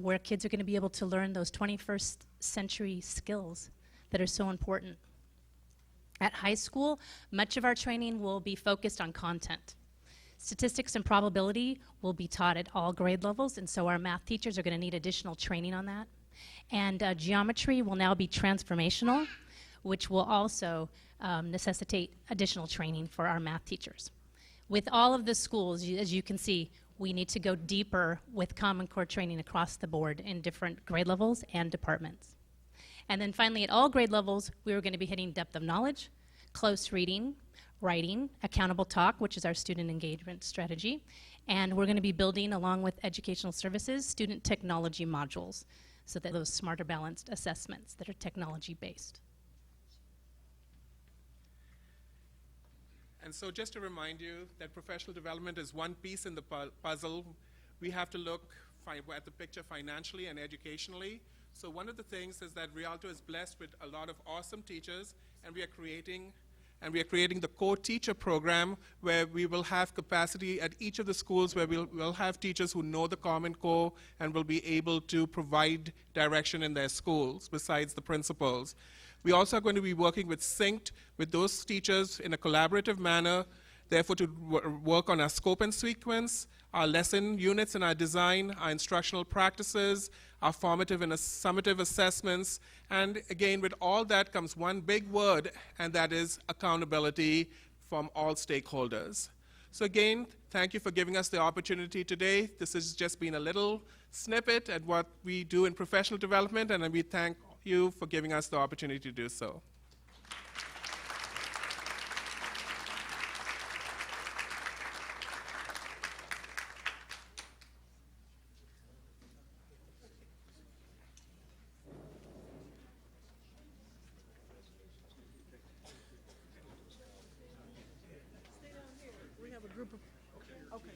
where kids are going to be able to learn those 21st century skills that are so important. At high school, much of our training will be focused on content. Statistics and probability will be taught at all grade levels, and so our math teachers are going to need additional training on that. And geometry will now be transformational, which will also necessitate additional training for our math teachers. With all of the schools, as you can see, we need to go deeper with Common Core training across the board in different grade levels and departments. And then finally, at all grade levels, we are going to be hitting depth of knowledge, close reading, writing, accountable talk, which is our student engagement strategy, and we're going to be building, along with educational services, student technology modules, so that those smarter balanced assessments that are technology-based. And so just to remind you that professional development is one piece in the puzzle. We have to look at the picture financially and educationally. So one of the things is that Rialto is blessed with a lot of awesome teachers, and we are creating the core teacher program where we will have capacity at each of the schools where we'll have teachers who know the Common Core and will be able to provide direction in their schools besides the principals. We also are going to be working synced with those teachers in a collaborative manner, therefore to work on our scope and sequence, our lesson units and our design, our instructional practices, our formative and summative assessments, and again, with all that comes one big word, and that is accountability from all stakeholders. So again, thank you for giving us the opportunity today. This has just been a little snippet at what we do in professional development, and we thank you for giving us the opportunity to do so. We have a group of, okay.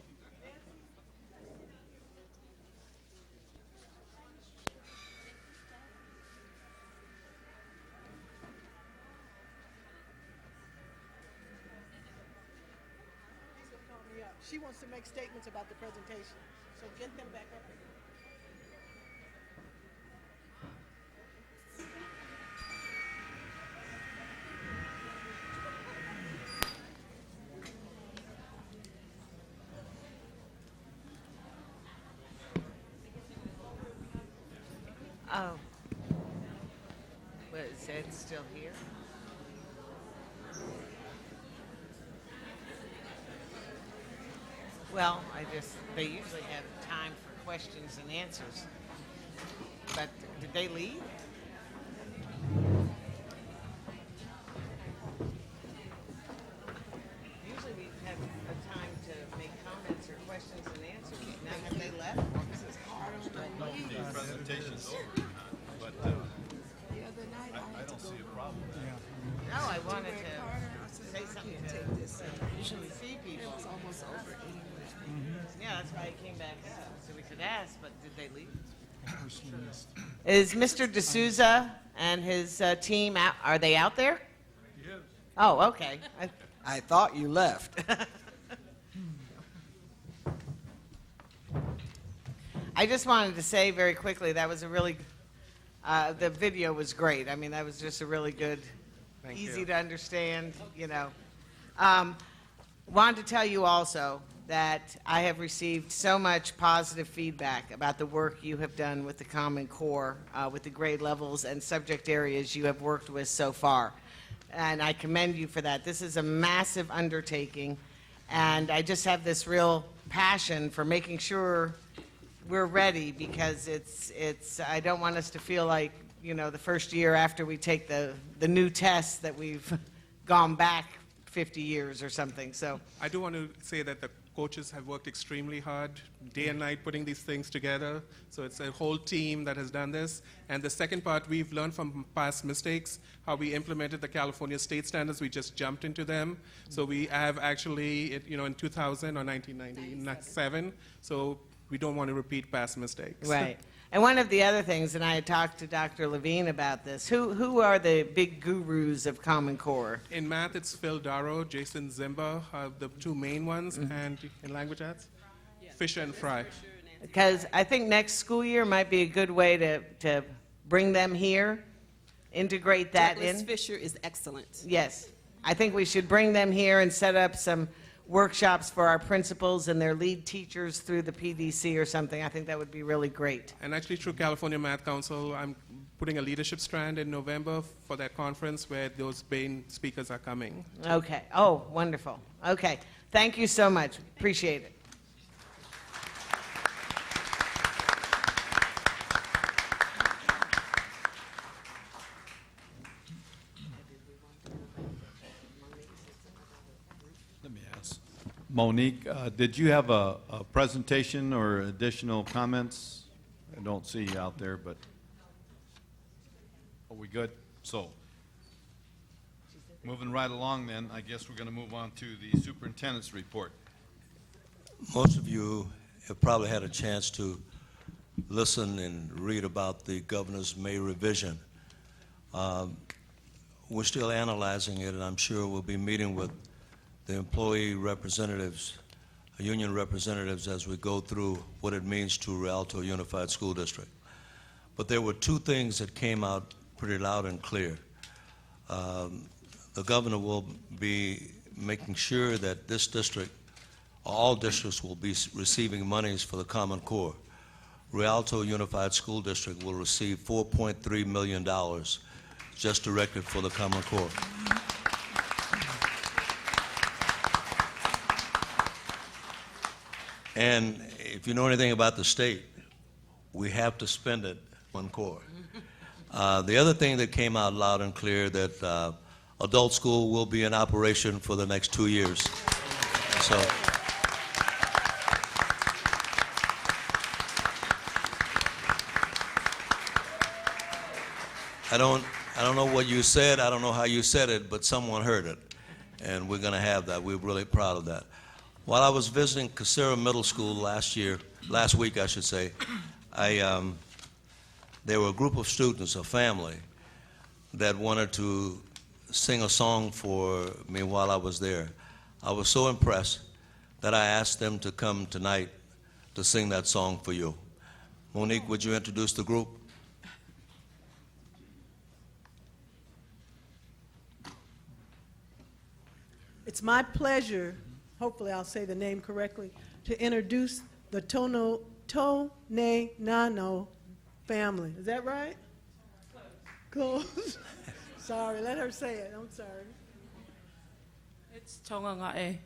Lisa called me up. She wants to make statements about the presentation, so get them back up here. Oh. But is Ed still here? Well, they usually have time for questions and answers. But did they leave? Usually we have a time to make comments or questions and answers. Now have they left? The presentation's over, but I don't see a problem with that. No, I wanted to say something to usually see people. It was almost over. Yeah, that's why I came back up, so we could ask, but did they leave? Is Mr. D'Souza and his team out? Are they out there? Yes. Oh, okay. I thought you left. I just wanted to say very quickly, that was a really, the video was great. I mean, that was just a really good, Thank easy you. to understand, you know. Wanted to tell you also that I have received so much positive feedback about the work you have done with the Common Core, with the grade levels and subject areas you have worked with so far. And I commend you for that. This is a massive undertaking, and I just have this real passion for making sure we're ready, because I don't want us to feel like, you know, the first year after we take the new tests that we've gone back 50 years or something. So I do want to say that the coaches have worked extremely hard, day and night, putting these things together. So it's a whole team that has done this. And the second part, we've learned from past mistakes, how we implemented the California state standards. We just jumped into them. So we have actually, you know, in 2000 or 1997. So we don't want to repeat past mistakes. right. And one of the other things, and I had talked to Dr. Levine about this, who are the big gurus of Common Core? In math, it's Phil Darrow, Jason Zimba, the two main ones, and in language arts, Fisher and Fry. Because I think next school year might be a good way to bring them here, integrate that Douglas in. Fisher is excellent. Yes. I think we should bring them here and set up some workshops for our principals and their lead teachers through the PDC or something. I think that would be really great. And actually, through California Math Council, I'm putting a leadership strand in November for that conference where those main speakers are coming. Okay. Oh, wonderful. Okay. Thank you so much. Appreciate it. Let me ask. Monique, did you have a presentation or additional comments? I don't see you out there, but are we good? So, moving right along then, I guess we're going to move on to the superintendent's report. Most of you have probably had a chance to listen and read about the governor's May revision. We're still analyzing it, and I'm sure we'll be meeting with the employee representatives, union representatives, as we go through what it means to Rialto Unified School District. But there were two things that came out pretty loud and clear. The governor will be making sure that this district, all districts, will be receiving monies for the Common Core. Rialto Unified School District will receive $4.3 million just directed for the Common Core. And if you know anything about the state, we have to spend it on core. The other thing that came out loud and clear, that adult school will be in operation for the next 2 years. So I don't know what you said, I don't know how you said it, but someone heard it. And we're going to have that. We're really proud of that. While I was visiting Casera Middle School last week, I should say, there were a group of students, a family, that wanted to sing a song for me while I was there. I was so impressed that I asked them to come tonight to sing that song for you. Monique, would you introduce the group? It's my pleasure, hopefully I'll say the name correctly, to introduce the Tone Nano family. Is that right? Close. Sorry, let her say it. I'm sorry. It's Tongangae.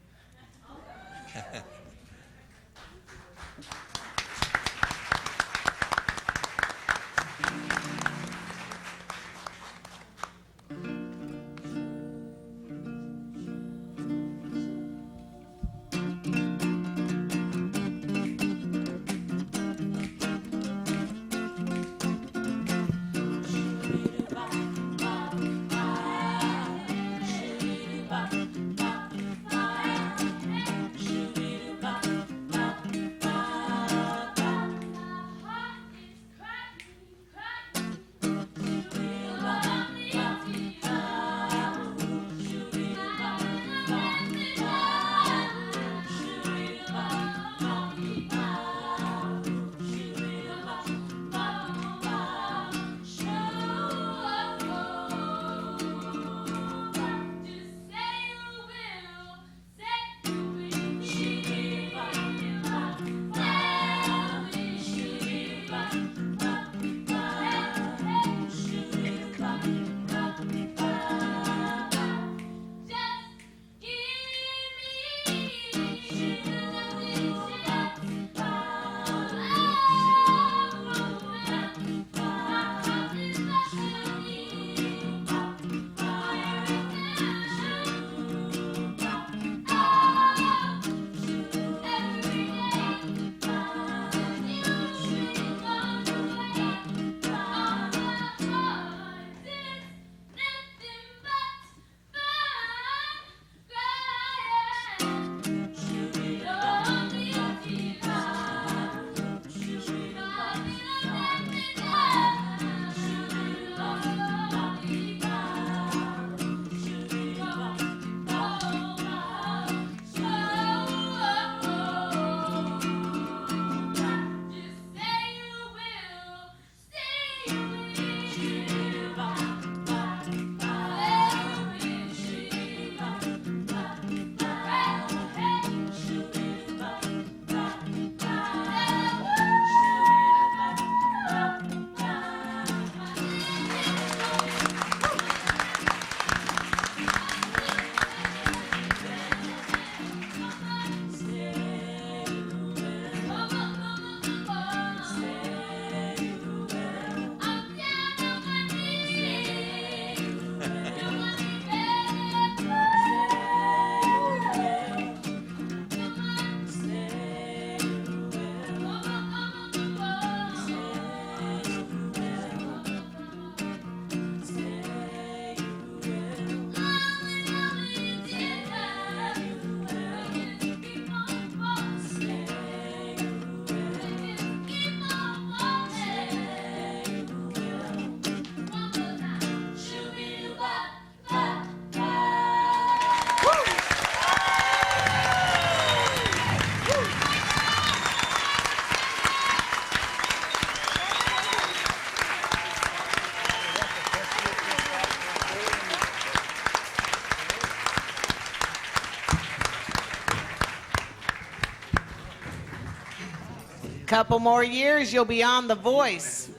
Couple more years, you'll be on The Voice.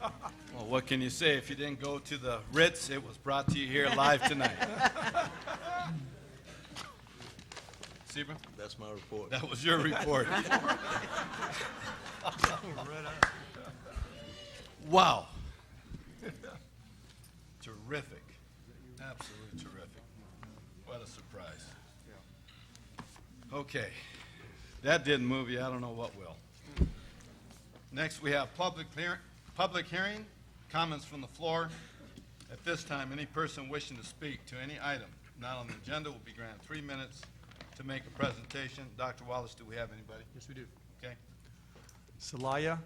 Well, what can you say? If you didn't go to the Ritz, it was brought to you here live tonight. Sebra? That's my report. That was your report. Wow. Terrific. Absolutely terrific. What a surprise. Okay. That didn't move you. I don't know what will. Next, we have public hearing, comments from the floor. At this time, any person wishing to speak to any item not on the agenda will be granted 3 minutes to make a presentation. Dr. Wallace, do we have anybody? Yes, we do. Okay. Zalaya.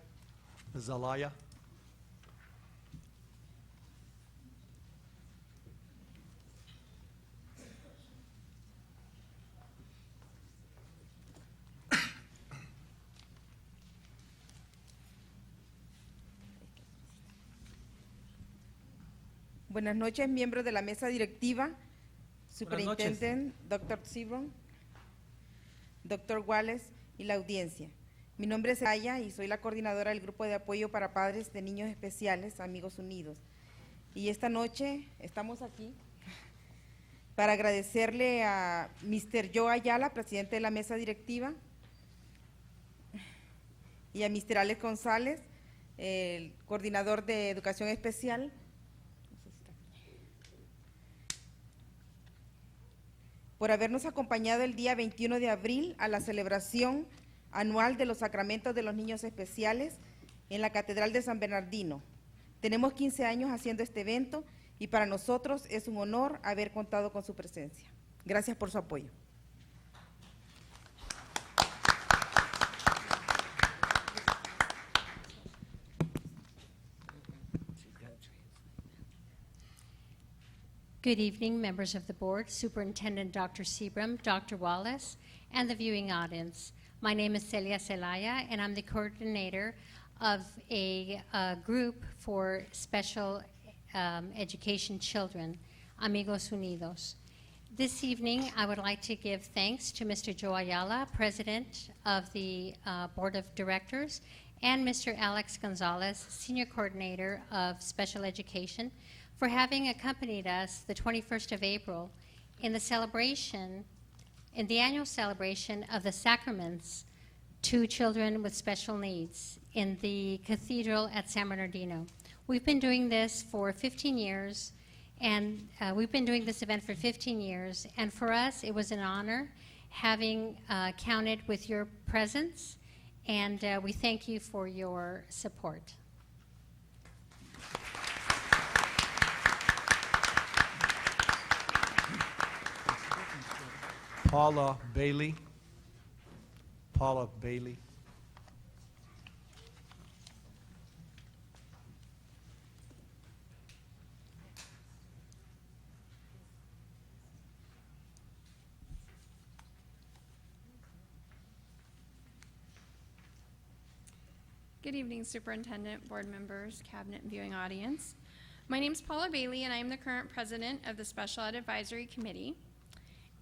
Buenas noches, miembros de la mesa directiva, noches. superintendente, Dr. Sebron, Dr. Wallace y la audiencia. Mi nombre es Aya y soy la coordinadora del Grupo de Apoyo para Padres de Niños Especiales, Amigos Unidos. Y esta noche estamos aquí para agradecerle a Mr. Joe Ayala, presidente de la mesa directiva, y a Mr. Alex González, el coordinador de Educación Especial, por habernos acompañado el día 21 de abril a la celebración anual de los sacramentos de los niños especiales en la Catedral de San Bernardino. Tenemos 15 años haciendo este evento y para nosotros es un honor haber contado con su presencia. Gracias por su apoyo. Good evening, members of the board, Superintendent Dr. Sebram, Dr. Wallace, and the viewing audience. My name is Celia Celaya, and I'm the coordinator of a group for special education children, Amigos Unidos. This evening, I would like to give thanks to Mr. Joe Ayala, President of the Board of Directors, and Mr. Alex Gonzalez, Senior Coordinator of Special Education, for having accompanied us the 21st of April in the celebration, in the annual celebration of the sacraments to children with special needs in the cathedral at San Bernardino. We've been doing this for 15 years, and we've been doing this event for 15 years, and for us it was an honor having counted with your presence, and we thank you for your support. Paula Bailey. Paula Bailey. Good evening, Superintendent, board members, cabinet, and viewing audience. My name is Paula Bailey, and I am the current president of the Special Ed Advisory Committee.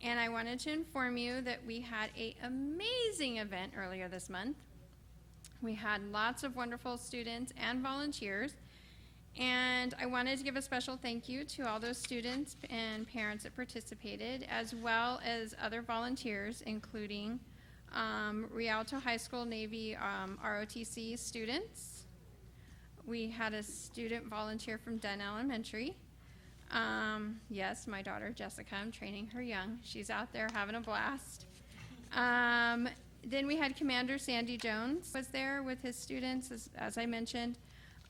And I wanted to inform you that we had an amazing event earlier this month. We had lots of wonderful students and volunteers. And I wanted to give a special thank you to all those students and parents that participated, as well as other volunteers, including Rialto High School Navy ROTC students. We had a student volunteer from Dunn Elementary. Yes, my daughter Jessica, I'm training her young. She's out there having a blast. Then we had Commander Sandy Jones was there with his students, as I mentioned.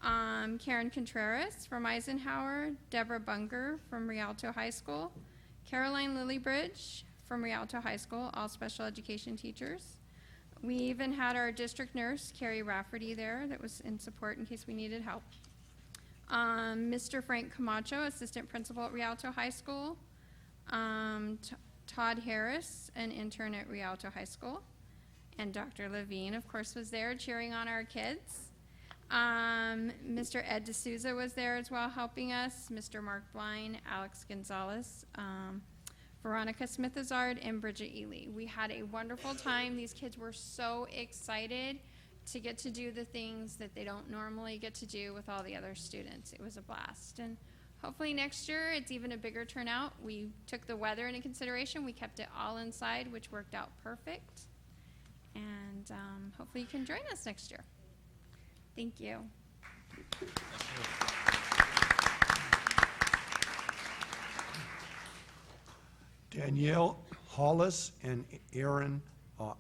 Karen Contreras from Eisenhower, Deborah Bunger from Rialto High School, Caroline Lillybridge from Rialto High School, all special education teachers. We even had our district nurse, Carrie Rafferty, there that was in support in case we needed help. Mr. Frank Camacho, assistant principal at Rialto High School. Todd Harris, an intern at Rialto High School. And Dr. Levine, of course, was there cheering on our kids. Mr. Ed D'Souza was there as well, helping us. Mr. Mark Blind, Alex Gonzalez, Veronica Smith-Azard, and Bridget Ely. We had a wonderful time. These kids were so excited to get to do the things that they don't normally get to do with all the other students. It was a blast. And hopefully next year it's even a bigger turnout. We took the weather into consideration. We kept it all inside, which worked out perfect. And hopefully you can join us next year. Thank you. Danielle Hollis and Aaron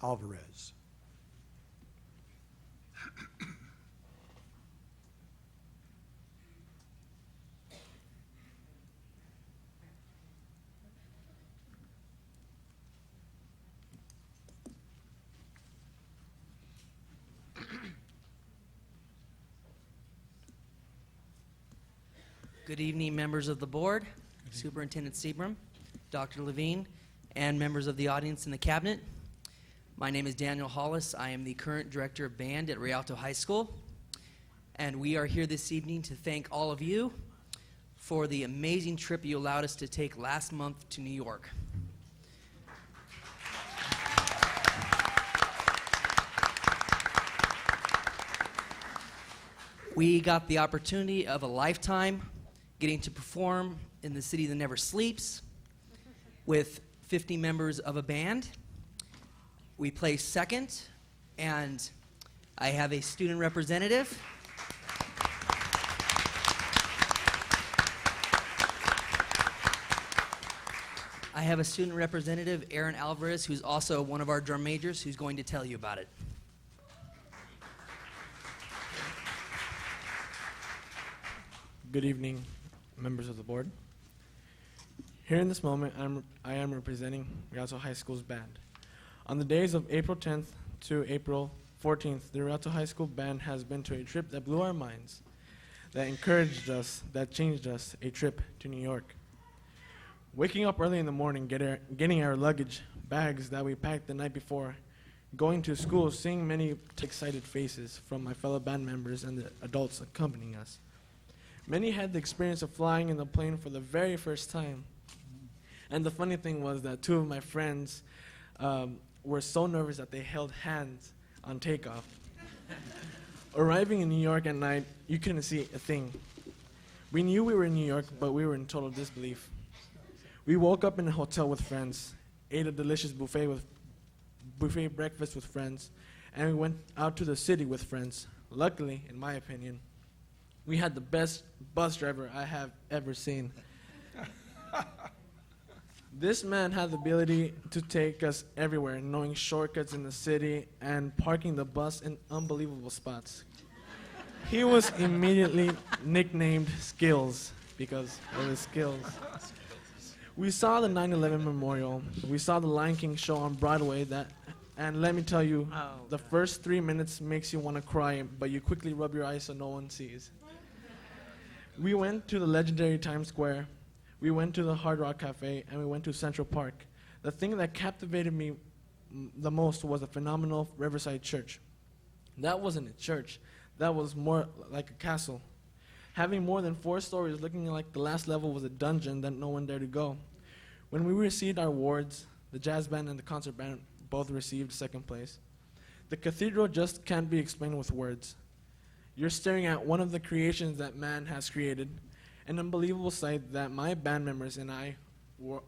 Alvarez. Good evening, members of the board, Superintendent Seabram, Dr. Levine, and members of the audience and the cabinet. My name is Daniel Hollis. I am the current director of band at Rialto High School. And we are here this evening to thank all of you for the amazing trip you allowed us to take last month to New York. We got the opportunity of a lifetime getting to perform in the city that never sleeps with 50 members of a band. We placed second, and I have a student representative. I have a student representative, Aaron Alvarez, who's also one of our drum majors, who's going to tell you about it. Good evening, members of the board. Here in this moment, I am representing Rialto High School's band. On the days of April 10th to April 14th, the Rialto High School band has been to a trip that blew our minds, that encouraged us, that changed us, a trip to New York. Waking up early in the morning, getting our luggage, bags that we packed the night before, going to school, seeing many excited faces from my fellow band members and the adults accompanying us. Many had the experience of flying in the plane for the very first time. And the funny thing was that two of my friends were so nervous that they held hands on takeoff. Arriving in New York at night, you couldn't see a thing. We knew we were in New York, but we were in total disbelief. We woke up in a hotel with friends, ate a delicious buffet breakfast with friends, and we went out to the city with friends. Luckily, in my opinion, we had the best bus driver I have ever seen. This man had the ability to take us everywhere, knowing shortcuts in the city and parking the bus in unbelievable spots. He was immediately nicknamed Skills because of his skills. We saw the 9/11 memorial. We saw the Lion King show on Broadway and let me tell you, the first 3 minutes makes you want to cry, but you quickly rub your eyes so no one sees. We went to the legendary Times Square. We went to the Hard Rock Cafe, and we went to Central Park. The thing that captivated me the most was the phenomenal Riverside Church. That wasn't a church. That was more like a castle. Having more than 4 stories, looking like the last level was a dungeon that no one dared to go. When we received our awards, the jazz band and the concert band both received second place. The cathedral just can't be explained with words. You're staring at one of the creations that man has created, an unbelievable sight that my band members and I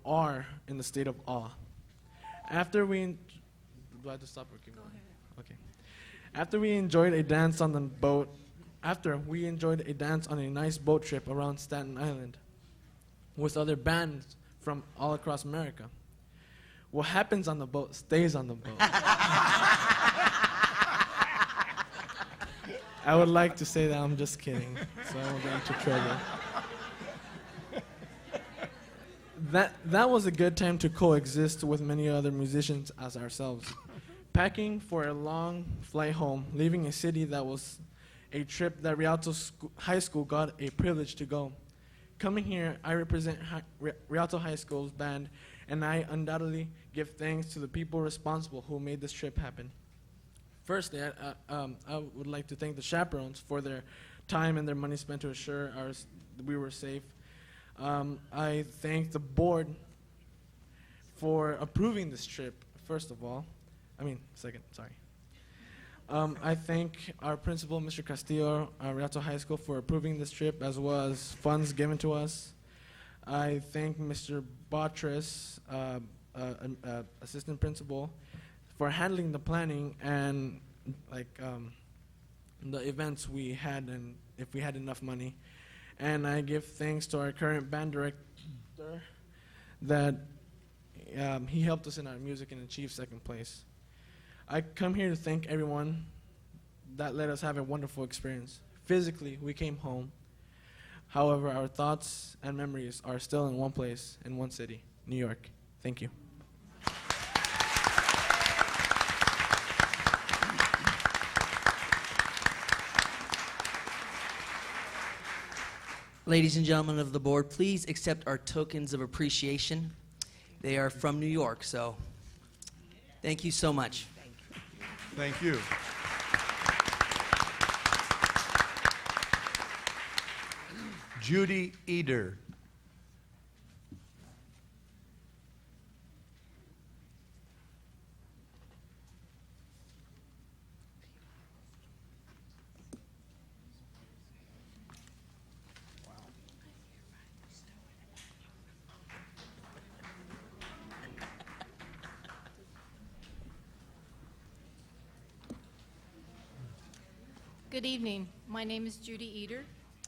are in the state of awe. After we do I have to stop or keep going? Okay. After we enjoyed a dance on a nice boat trip around Staten Island with other bands from all across America. What happens on the boat stays on the boat. I would like to say that I'm just kidding, so I won't get into trouble. That was a good time to coexist with many other musicians as ourselves. Packing for a long flight home, leaving a city that was a trip that Rialto High School got a privilege to go. Coming here, I represent Rialto High School's band, and I undoubtedly give thanks to the people responsible who made this trip happen. Firstly, I would like to thank the chaperones for their time and their money spent to assure we were safe. I thank the board for approving this trip, second, sorry. I thank our principal, Mr. Castillo, Rialto High School, for approving this trip, as well as funds given to us. I thank Mr. Botris, assistant principal, for handling the planning and the events we had, and if we had enough money. And I give thanks to our current band director that he helped us in our music and achieved second place. I come here to thank everyone that let us have a wonderful experience. Physically, we came home. However, our thoughts and memories are still in one place, in one city, New York. Thank you. Ladies and gentlemen of the board, please accept our tokens of appreciation. They are from New York, so thank you so much. Thank you. Judy Eder. Good evening. My name is Judy Eder,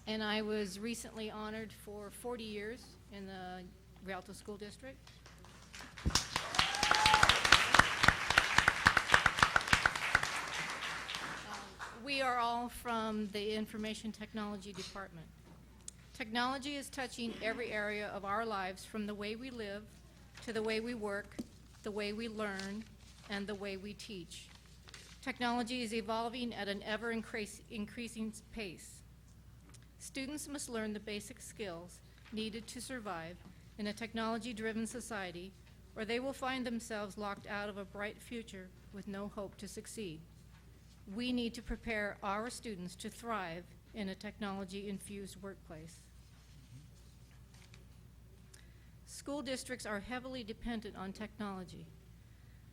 and I was recently honored for 40 years in the Rialto School District. We are all from the Information Technology Department. Technology is touching every area of our lives, from the way we live to the way we work, the way we learn, and the way we teach. Technology is evolving at an ever-increasing pace. Students must learn the basic skills needed to survive in a technology-driven society, or they will find themselves locked out of a bright future with no hope to succeed. We need to prepare our students to thrive in a technology-infused workplace. School districts are heavily dependent on technology,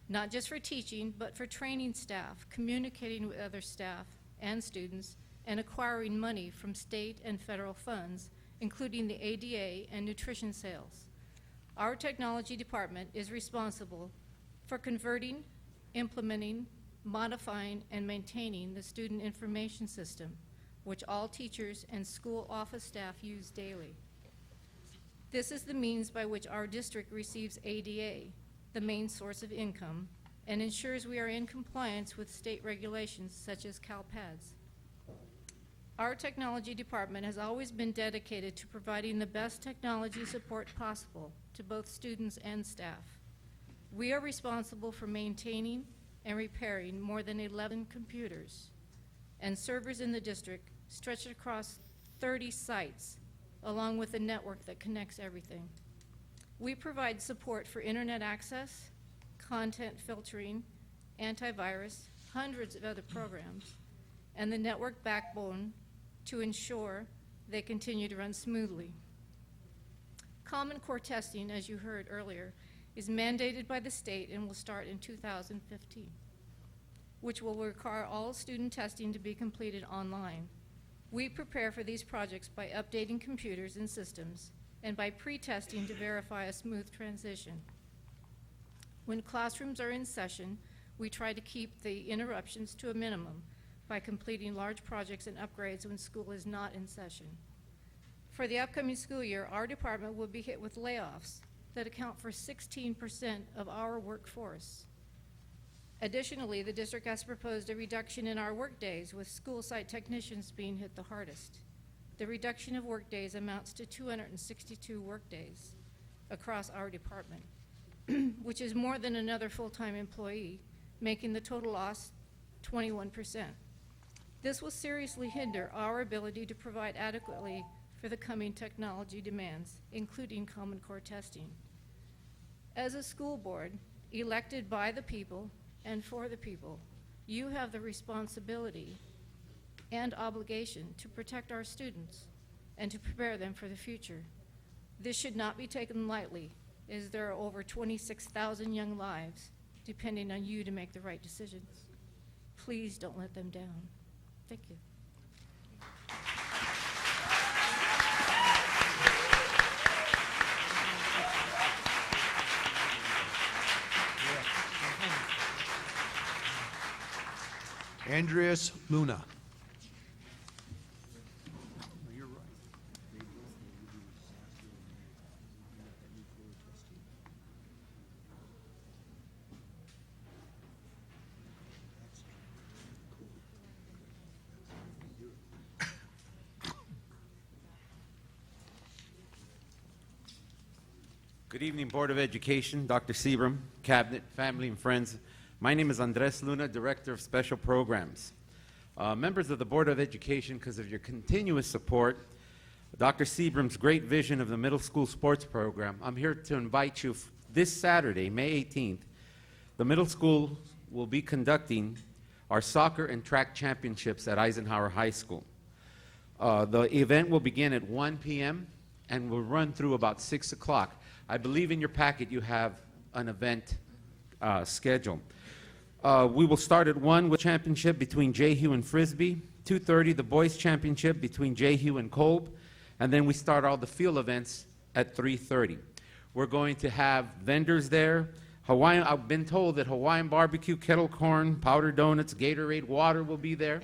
not just for teaching, but for training staff, communicating with other staff and students, and acquiring money from state and federal funds, including the ADA and nutrition sales. Our technology department is responsible for converting, implementing, modifying, and maintaining the student information system, which all teachers and school office staff use daily. This is the means by which our district receives ADA, the main source of income, and ensures we are in compliance with state regulations such as CalPADS. Our technology department has always been dedicated to providing the best technology support possible to both students and staff. We are responsible for maintaining and repairing more than 11 computers and servers in the district stretched across 30 sites, along with a network that connects everything. We provide support for internet access, content filtering, antivirus, hundreds of other programs, and the network backbone to ensure they continue to run smoothly. Common Core testing, as you heard earlier, is mandated by the state and will start in 2015, which will require all student testing to be completed online. We prepare for these projects by updating computers and systems and by pre-testing to verify a smooth transition. When classrooms are in session, we try to keep the interruptions to a minimum by completing large projects and upgrades when school is not in session. For the upcoming school year, our department will be hit with layoffs that account for 16% of our workforce. Additionally, the district has proposed a reduction in our work days, with school site technicians being hit the hardest. The reduction of work days amounts to 262 work days across our department, which is more than another full-time employee, making the total loss 21%. This will seriously hinder our ability to provide adequately for the coming technology demands, including Common Core testing. As a school board, elected by the people and for the people, you have the responsibility and obligation to protect our students and to prepare them for the future. This should not be taken lightly, as there are over 26,000 young lives depending on you to make the right decisions. Please don't let them down. Thank you. Andreas Luna. Good evening, Board of Education, Dr. Seabram, Cabinet, family, and friends. My name is Andres Luna, Director of Special Programs. Members of the Board of Education, because of your continuous support, Dr. Seabram's great vision of the middle school sports program, I'm here to invite you this Saturday, May 18th. The middle school will be conducting our soccer and track championships at Eisenhower High School. The event will begin at 1 p.m. and will run through about 6 o'clock. I believe in your packet you have an event schedule. We will start at 1 with championship between Jehu and Frisbee, 2:30 the boys championship between Jehu and Kolb, and then we start all the field events at 3:30. We're going to have vendors there. I've been told that Hawaiian barbecue, kettle corn, powdered donuts, Gatorade, water will be there.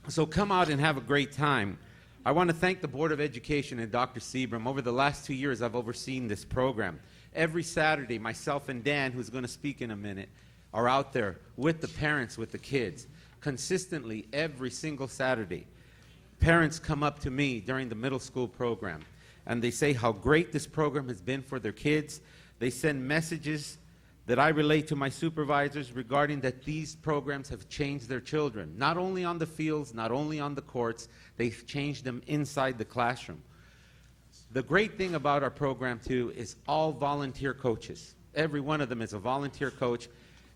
So come out and have a great time. I want to thank the Board of Education and Dr. Seabram. Over the last 2 years, I've overseen this program. Every Saturday, myself and Dan, who's going to speak in a minute, are out there with the parents, with the kids. Consistently, every single Saturday, parents come up to me during the middle school program, and they say how great this program has been for their kids. They send messages that I relate to my supervisors regarding that these programs have changed their children, not only on the fields, not only on the courts, they've changed them inside the classroom. The great thing about our program, too, is all volunteer coaches. Every one of them is a volunteer coach,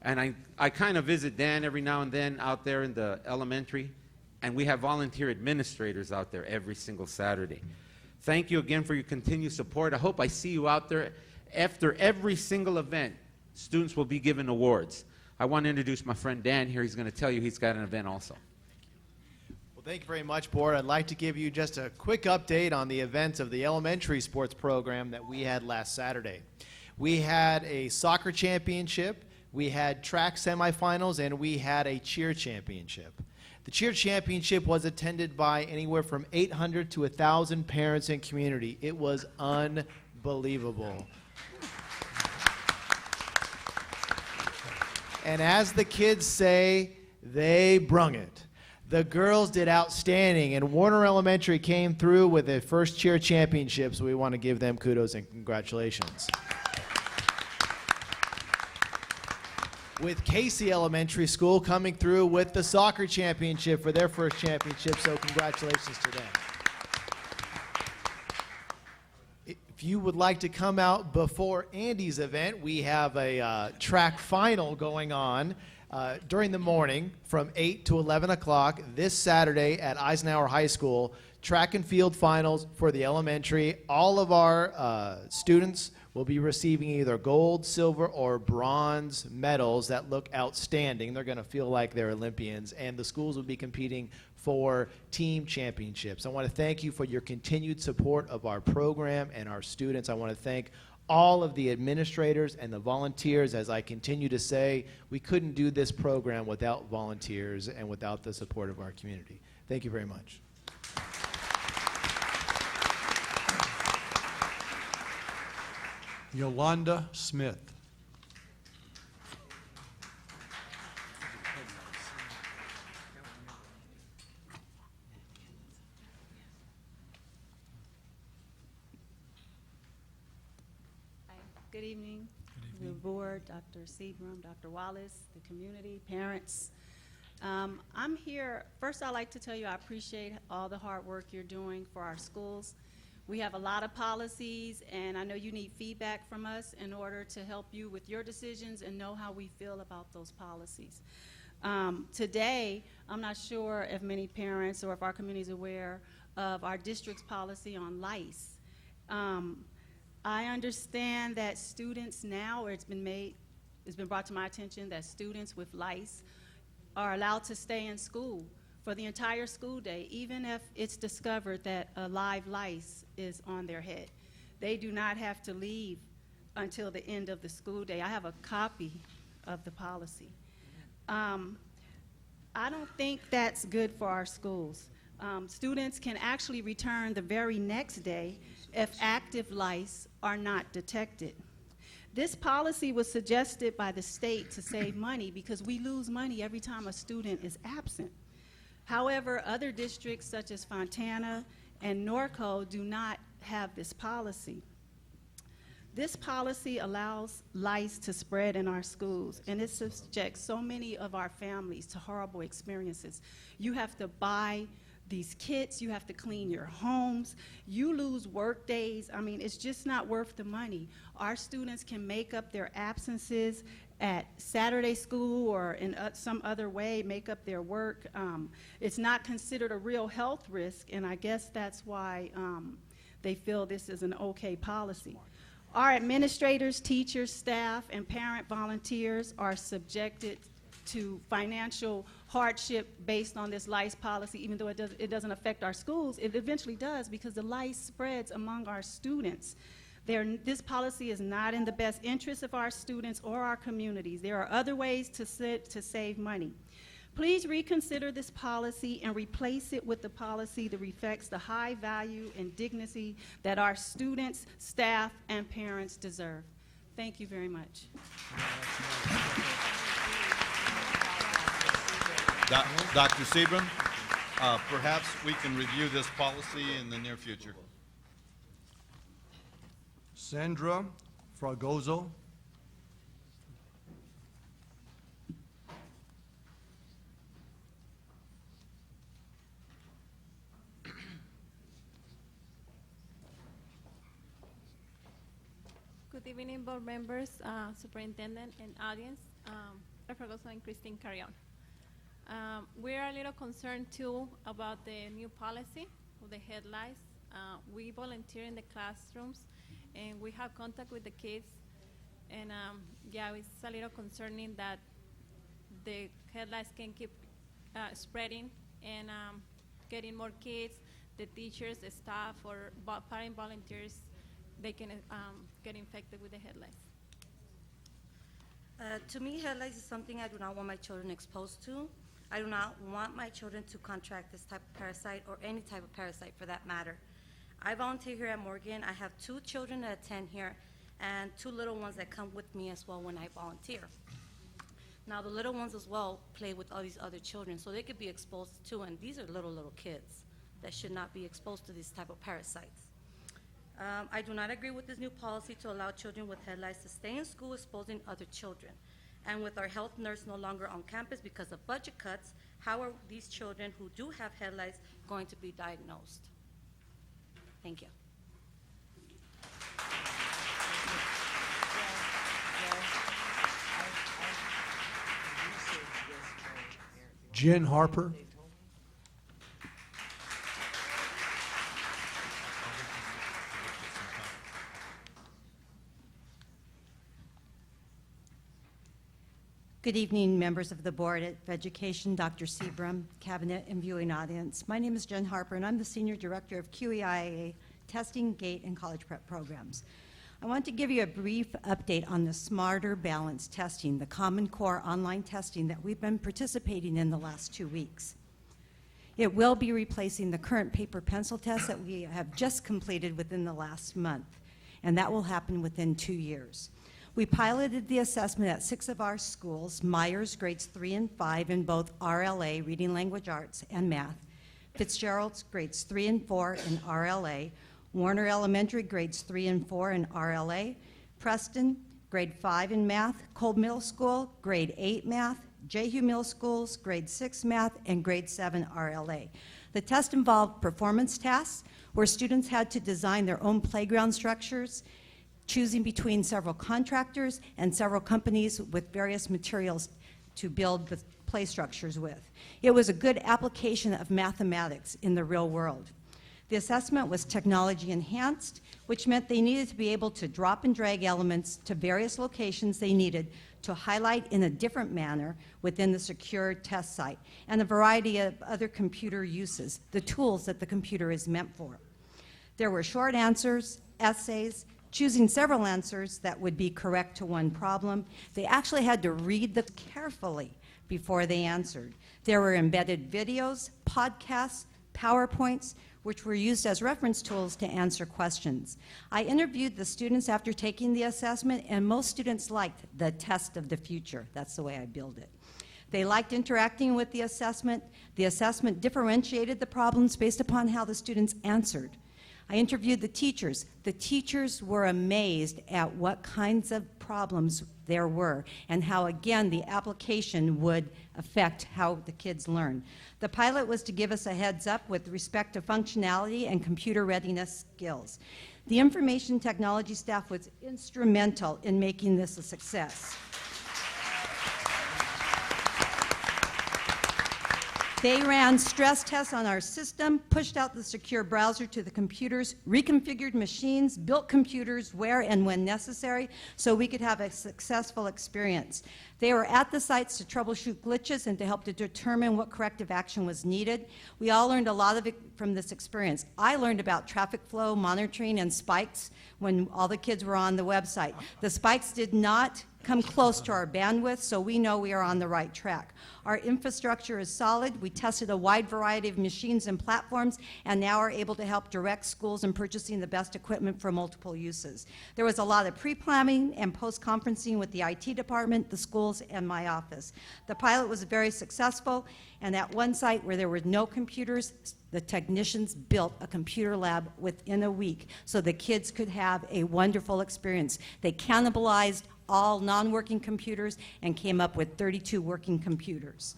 and I kind of visit Dan every now and then out there in the elementary, and we have volunteer administrators out there every single Saturday. Thank you again for your continued support. I hope I see you out there. After every single event, students will be given awards. I want to introduce my friend Dan here. He's going to tell you he's got an event also. Well, thank you very much, Board. I'd like to give you just a quick update on the events of the elementary sports program that we had last Saturday. We had a soccer championship, we had track semifinals, and we had a cheer championship. The cheer championship was attended by anywhere from 800 to 1,000 parents and community. It was unbelievable. And as the kids say, they brung it. The girls did outstanding, and Warner Elementary came through with their first cheer championship, so we want to give them kudos and congratulations. With Casey Elementary School coming through with the soccer championship for their first championship, so congratulations to them. If you would like to come out before Andy's event, we have a track final going on during the morning from 8 to 11 o'clock this Saturday at Eisenhower High School. Track and field finals for the elementary. All of our students will be receiving either gold, silver, or bronze medals that look outstanding. They're going to feel like they're Olympians, and the schools will be competing for team championships. I want to thank you for your continued support of our program and our students. I want to thank all of the administrators and the volunteers. As I continue to say, we couldn't do this program without volunteers and without the support of our community. Thank you very much. Yolanda Smith. Good evening, the board, Dr. Seabram, Dr. Wallace, the community, parents. I'm here, first I'd like to tell you I appreciate all the hard work you're doing for our schools. We have a lot of policies, and I know you need feedback from us in order to help you with your decisions and know how we feel about those policies. Today, I'm not sure if many parents or if our community is aware of our district's policy on lice. I understand that students now, or it's been brought to my attention that students with lice are allowed to stay in school for the entire school day, even if it's discovered that a live lice is on their head. They do not have to leave until the end of the school day. I have a copy of the policy. I don't think that's good for our schools. Students can actually return the very next day if active lice are not detected. This policy was suggested by the state to save money because we lose money every time a student is absent. However, other districts such as Fontana and Norco do not have this policy. This policy allows lice to spread in our schools, and it subjects so many of our families to horrible experiences. You have to buy these kits, you have to clean your homes, you lose work days. I mean, it's just not worth the money. Our students can make up their absences at Saturday school or in some other way, make up their work. It's not considered a real health risk, and I guess that's why they feel this is an okay policy. Our administrators, teachers, staff, and parent volunteers are subjected to financial hardship based on this lice policy, even though it doesn't affect our schools. It eventually does, because the lice spreads among our students. This policy is not in the best interest of our students or our communities. There are other ways to save money. Please reconsider this policy and replace it with the policy that reflects the high value and dignity that our students, staff, and parents deserve. Thank you very much. Dr. Seabram, perhaps we can review this policy in the near future. Sandra Fragoso. Good evening, board members, superintendent, and audience. Dr. Fragoso and Christine Carrion. We're a little concerned too about the new policy of the headlights. We volunteer in the classrooms, and we have contact with the kids. And yeah, it's a little concerning that the headlights can keep spreading and getting more kids, the teachers, the staff, or parent volunteers, they can get infected with the headlights. To me, headlights is something I do not want my children exposed to. I do not want my children to contract this type of parasite or any type of parasite for that matter. I volunteer here at Morgan. I have 2 children that attend here and 2 little ones that come with me as well when I volunteer. Now the little ones as well play with all these other children, so they could be exposed too, and these are little kids that should not be exposed to these type of parasites. I do not agree with this new policy to allow children with headlights to stay in school exposing other children. And with our health nurse no longer on campus because of budget cuts, how are these children who do have headlights going to be diagnosed? Thank you. Jen Harper. Good evening, members of the Board of Education, Dr. Seabram, Cabinet, and viewing audience. My name is Jen Harper, and I'm the Senior Director of QEIA Testing, GATE, and College Prep Programs. I want to give you a brief update on the Smarter Balance testing, the Common Core online testing that we've been participating in the last 2 weeks. It will be replacing the current paper pencil test that we have just completed within the last month, and that will happen within 2 years. We piloted the assessment at 6 of our schools: Myers, grades 3 and 5 in both RLA, Reading Language Arts, and Math; Fitzgerald's, grades 3 and 4 in RLA; Warner Elementary, grades 3 and 4 in RLA; Preston, grade 5 in Math; Cole Middle School, grade 8 Math; Jehu Middle Schools, grade 6 Math, and grade 7 RLA. The test involved performance tasks where students had to design their own playground structures, choosing between several contractors and several companies with various materials to build the play structures with. It was a good application of mathematics in the real world. The assessment was technology enhanced, which meant they needed to be able to drop and drag elements to various locations they needed to highlight in a different manner within the secure test site, and a variety of other computer uses, the tools that the computer is meant for. There were short answers, essays, choosing several answers that would be correct to one problem. They actually had to read them carefully before they answered. There were embedded videos, podcasts, PowerPoints, which were used as reference tools to answer questions. I interviewed the students after taking the assessment, and most students liked the test of the future. That's the way I build it. They liked interacting with the assessment. The assessment differentiated the problems based upon how the students answered. I interviewed the teachers. The teachers were amazed at what kinds of problems there were and how, again, the application would affect how the kids learn. The pilot was to give us a heads up with respect to functionality and computer readiness skills. The information technology staff was instrumental in making this a success. They ran stress tests on our system, pushed out the secure browser to the computers, reconfigured machines, built computers where and when necessary so we could have a successful experience. They were at the sites to troubleshoot glitches and to help to determine what corrective action was needed. We all learned a lot of it from this experience. I learned about traffic flow monitoring and spikes when all the kids were on the website. The spikes did not come close to our bandwidth, so we know we are on the right track. Our infrastructure is solid. We tested a wide variety of machines and platforms and now are able to help direct schools in purchasing the best equipment for multiple uses. There was a lot of pre-planning and post-conferencing with the IT department, the schools, and my office. The pilot was very successful, and at one site where there were no computers, the technicians built a computer lab within a week so the kids could have a wonderful experience. They cannibalized all non-working computers and came up with 32 working computers.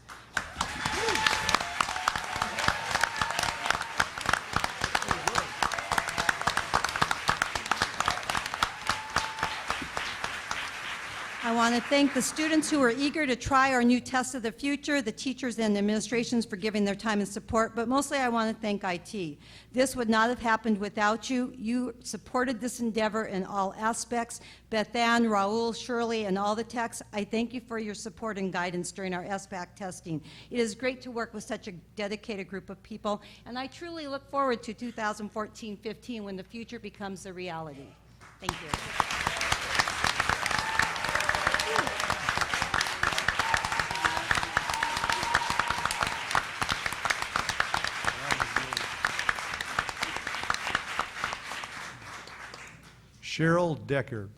I want to thank the students who were eager to try our new test of the future, the teachers and administrations for giving their time and support, but mostly I want to thank IT. This would not have happened without you. You supported this endeavor in all aspects. Beth Ann, Raul, Shirley, and all the techs, I thank you for your support and guidance during our SBAC testing. It is great to work with such a dedicated group of people, and I truly look forward to 2014-15 when the future becomes a reality. Thank you. Cheryl Decker.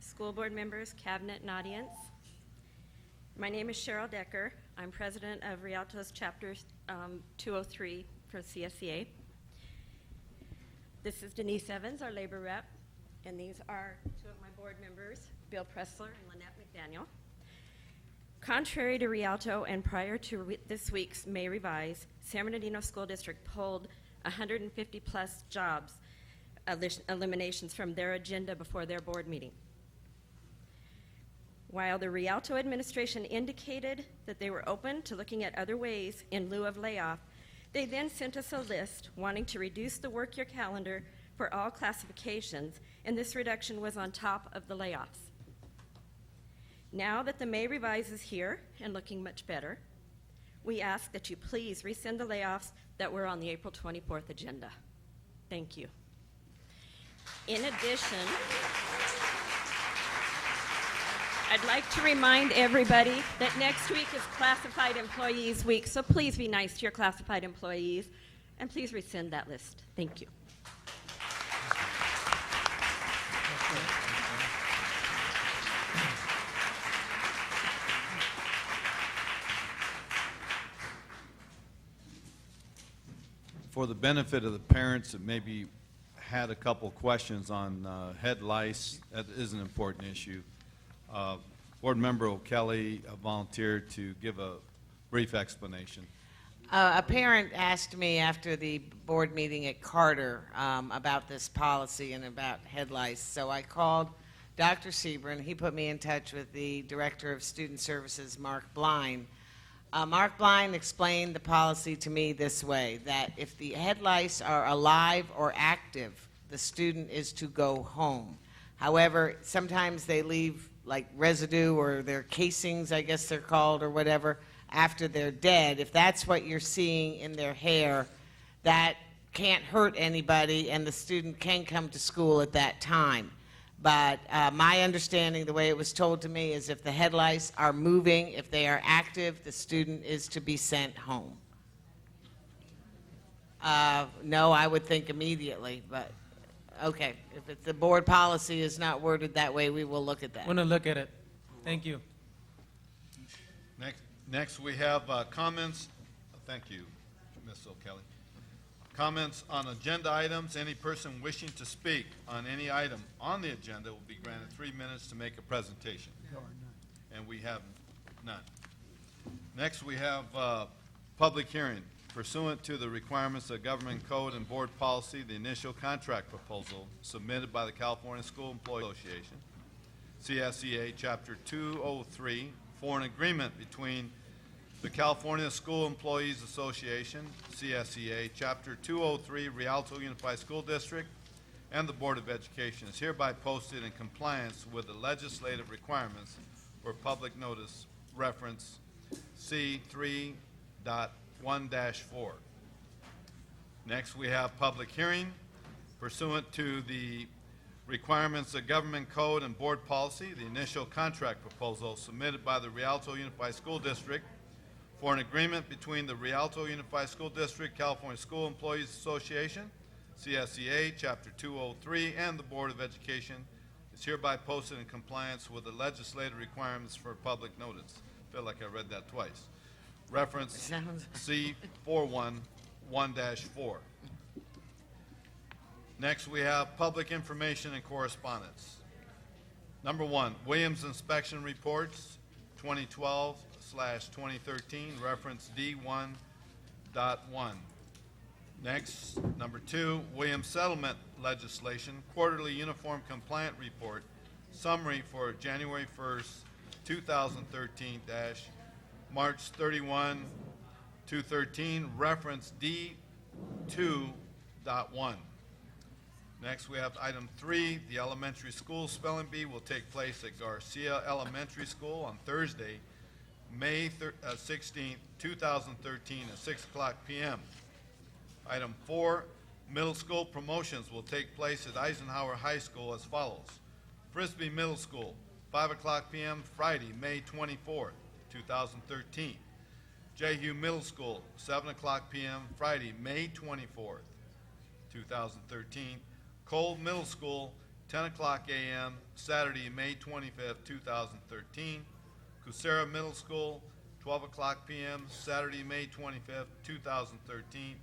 School board members, cabinet, and audience. My name is Cheryl Decker. I'm president of Rialto's Chapter 203 for CSEA. This is Denise Evans, our labor rep, and these are two of my board members, Bill Pressler and Lynette McDaniel. Contrary to Rialto and prior to this week's May Revise, San Bernardino School District pulled 150 plus jobs eliminations from their agenda before their board meeting. While the Rialto administration indicated that they were open to looking at other ways in lieu of layoff, they then sent us a list wanting to reduce the work year calendar for all classifications, and this reduction was on top of the layoffs. Now that the May Revise is here and looking much better, we ask that you please rescind the layoffs that were on the April 24th agenda. Thank you. In addition, I'd like to remind everybody that next week is Classified Employees Week, so please be nice to your classified employees, and please rescind that list. Thank you. For the benefit of the parents that maybe had a couple questions on head lice, that is an important issue. Board Member O'Kelly volunteered to give a brief explanation. A parent asked me after the board meeting at Carter about this policy and about head lice. So I called Dr. Sebron. He put me in touch with the Director of Student Services, Mark Blind. Mark Blind explained the policy to me this way, that if the head lice are alive or active, the student is to go home. However, sometimes they leave like residue or their casings, I guess they're called, or whatever, after they're dead. If that's what you're seeing in their hair, that can't hurt anybody, and the student can come to school at that time. But my understanding, the way it was told to me, is if the head lice are moving, if they are active, the student is to be sent home. No, I would think immediately, but, okay. If the board policy is not worded that way, we will look at that. Want to look at it. Thank you. Next we have comments. Thank you, Ms. O'Kelly. Comments on agenda items. Any person wishing to speak on any item on the agenda will be granted 3 minutes to make a presentation. And we have none. Next, we have public hearing. Pursuant to the requirements of Government Code and Board Policy, the initial contract proposal submitted by the California School Employees Association, CSEA Chapter 203, for an agreement between the California School Employees Association, CSEA Chapter 203, Rialto Unified School District, and the Board of Education is hereby posted in compliance with the legislative requirements for public notice, reference C3.1-4. Next, we have public hearing. Pursuant to the requirements of Government Code and Board Policy, the initial contract proposal submitted by the Rialto Unified School District for an agreement between the Rialto Unified School District, California School Employees Association, CSEA, Chapter 203, and the Board of Education is hereby posted in compliance with the legislative requirements for public notice. I feel like I read that twice. Reference C411-4. Next, we have public information and correspondence. Number 1, Williams Inspection Reports 2012/2013, reference D1.1. Next, number 2, Williams Settlement Legislation Quarterly Uniform Compliant Report Summary for January 1st, 2013 March 31, 2013, reference D2.1. Next, we have item 3, the elementary school spelling bee will take place at Garcia Elementary School on Thursday, May 16, 2013 at 6 o'clock p.m. Item 4, middle school promotions will take place at Eisenhower High School as follows. Frisbee Middle School, 5 o'clock p.m. Friday, May 24th, 2013. Jehu Middle School, 7 o'clock p.m. Friday, May 24th, 2013. Cole Middle School, 10 o'clock a.m. Saturday, May 25th, 2013. Cusera Middle School, 12 o'clock p.m. Saturday, May 25th, 2013.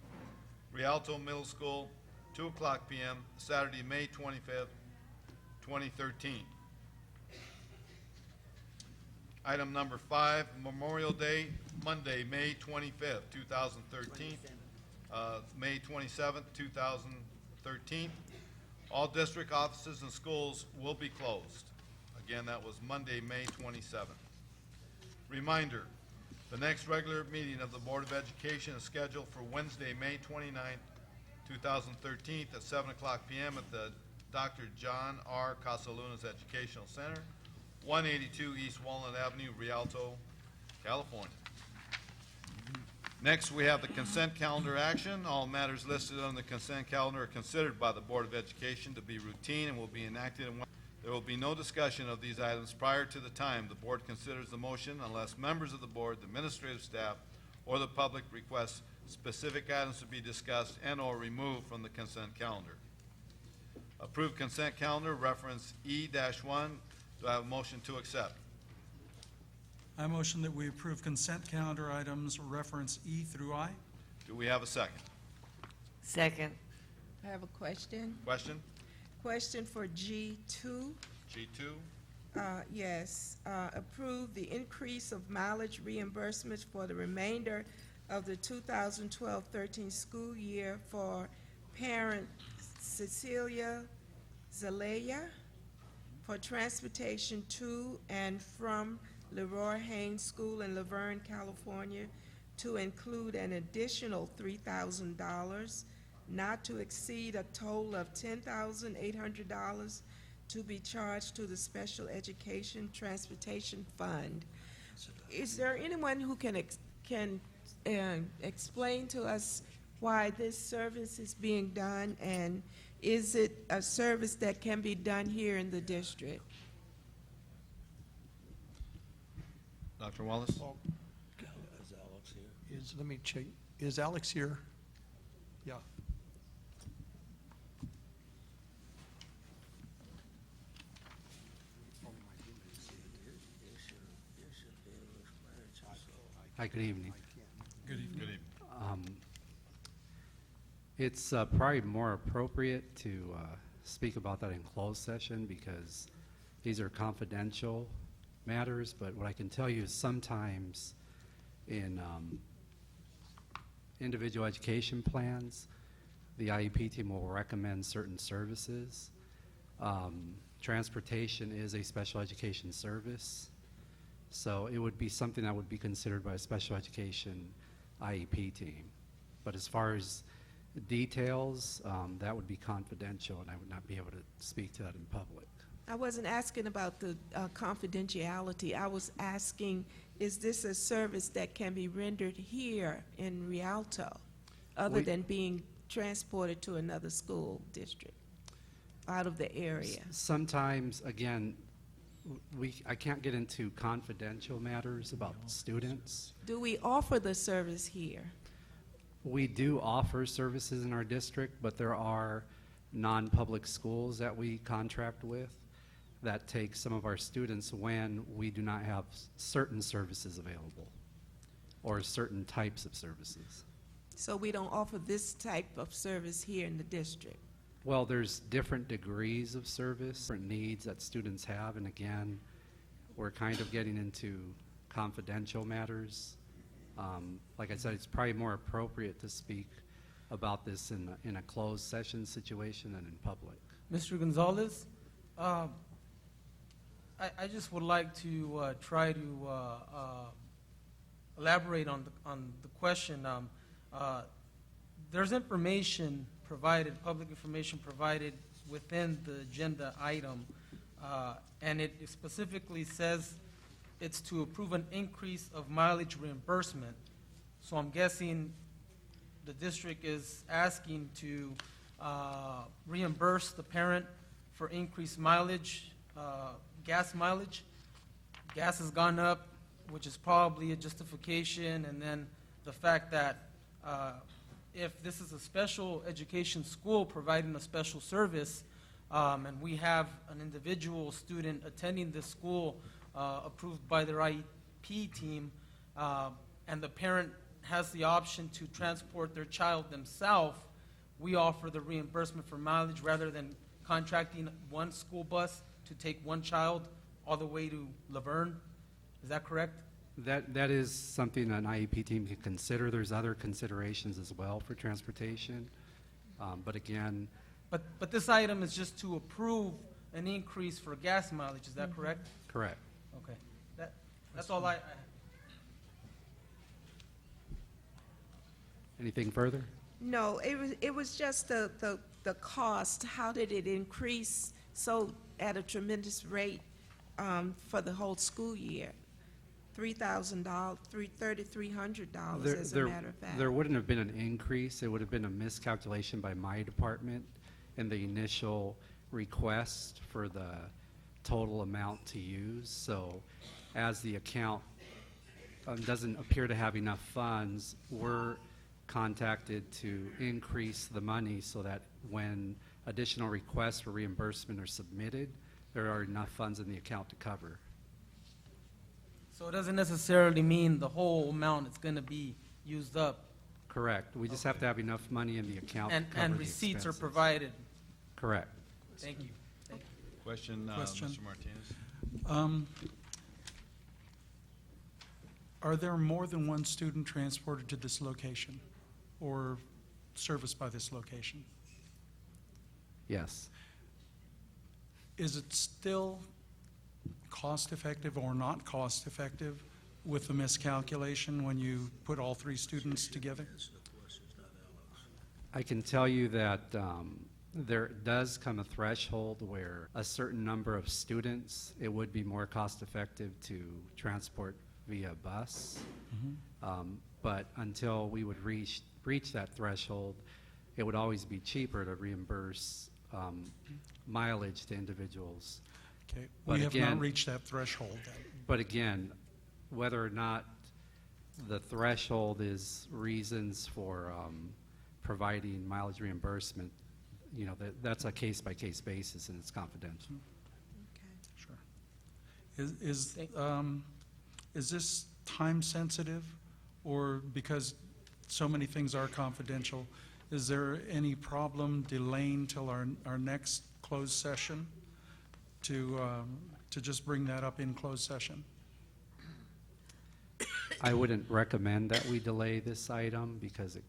Rialto Middle School, 2 o'clock p.m. Saturday, May 25th, 2013. Item number 5, Memorial Day, Monday, May 25th, 2013. May 27th, 2013. All district offices and schools will be closed. Again, that was Monday, May 27th. Reminder, the next regular meeting of the Board of Education is scheduled for Wednesday, May 29th, 2013 at 7 o'clock p.m. at the Dr. John R. Casalunas Educational Center, 182 East Walnut Avenue, Rialto, California. Next, we have the consent calendar action. All matters listed on the consent calendar are considered by the Board of Education to be routine and will be enacted in one. There will be no discussion of these items prior to the time the board considers the motion unless members of the board, the administrative staff, or the public request specific items to be discussed and or removed from the consent calendar. Approved consent calendar, reference E-1. Do I have a motion to accept? I motion that we approve consent calendar items reference E through I. Do we have a second? Second. I have a question. Question? Question for G2. G2. Yes, approve the increase of mileage reimbursements for the remainder of the 2012-13 school year for parent Cecilia Zelaya for transportation to and from Leroy Haynes School in Laverne, California, to include an additional $3,000, not to exceed a total of $10,800 to be charged to the Special Education Transportation Fund. Is there anyone who can explain to us why this service is being done, and is it a service that can be done here in the district? Dr. Wallace? Let me check. Is Alex here? Yeah. Hi, good evening. Good evening. Good evening. It's probably more appropriate to speak about that in closed session because these are confidential matters, but what I can tell you is sometimes in individual education plans, the IEP team will recommend certain services. Transportation is a special education service, so it would be something that would be considered by a special education IEP team. But as far as details, that would be confidential, and I would not be able to speak to that in public. I wasn't asking about the confidentiality. I was asking, is this a service that can be rendered here in Rialto, other than being transported to another school district out of the area? Sometimes, again, I can't get into confidential matters about students. Do we offer the service here? We do offer services in our district, but there are non-public schools that we contract with that take some of our students when we do not have certain services available or certain types of services. So we don't offer this type of service here in the district? Well, there's different degrees of service, different needs that students have, and again, we're kind of getting into confidential matters. Like I said, it's probably more appropriate to speak about this in a closed session situation than in public. Mr. Gonzalez, I just would like to try to elaborate on the question. There's information provided, public information provided within the agenda item, and it specifically says it's to approve an increase of mileage reimbursement. So I'm guessing the district is asking to reimburse the parent for increased mileage, gas mileage. Gas has gone up, which is probably a justification, and then the fact that if this is a special education school providing a special service, and we have an individual student attending this school approved by their IEP team, and the parent has the option to transport their child themselves, we offer the reimbursement for mileage rather than contracting one school bus to take one child all the way to Laverne. Is that correct? That is something an IEP team can consider. There's other considerations as well for transportation, but again. But this item is just to approve an increase for gas mileage. Is that correct? Correct. Okay. That's all I. Anything further? No, it was just the cost. How did it increase so at a tremendous rate for the whole school year? $3,000, $3,300 as a matter of fact. There wouldn't have been an increase. It would have been a miscalculation by my department in the initial request for the total amount to use. So as the account doesn't appear to have enough funds, we're contacted to increase the money so that when additional requests for reimbursement are submitted, there are enough funds in the account to cover. So it doesn't necessarily mean the whole amount is going to be used up. Correct. We just have to have enough money in the account to cover And the receipts are expenses. provided. Correct. Thank you. Question, Question. Mr. Martinez. Are there more than one student transported to this location or serviced by this location? Yes. Is it still cost-effective or not cost-effective with the miscalculation when you put all three students together? I can tell you that there does come a threshold where a certain number of students, it would be more cost-effective to transport via bus. But until we would reach that threshold, it would always be cheaper to reimburse mileage to individuals. Okay, But we have again, not reached that threshold then. But again, whether or not the threshold is reasons for providing mileage reimbursement, you know, that's a case-by-case basis and it's confidential. Sure. Is this time sensitive, or because so many things are confidential, is there any problem delaying till our next closed session to just bring that up in closed session? I wouldn't recommend that we delay this item because it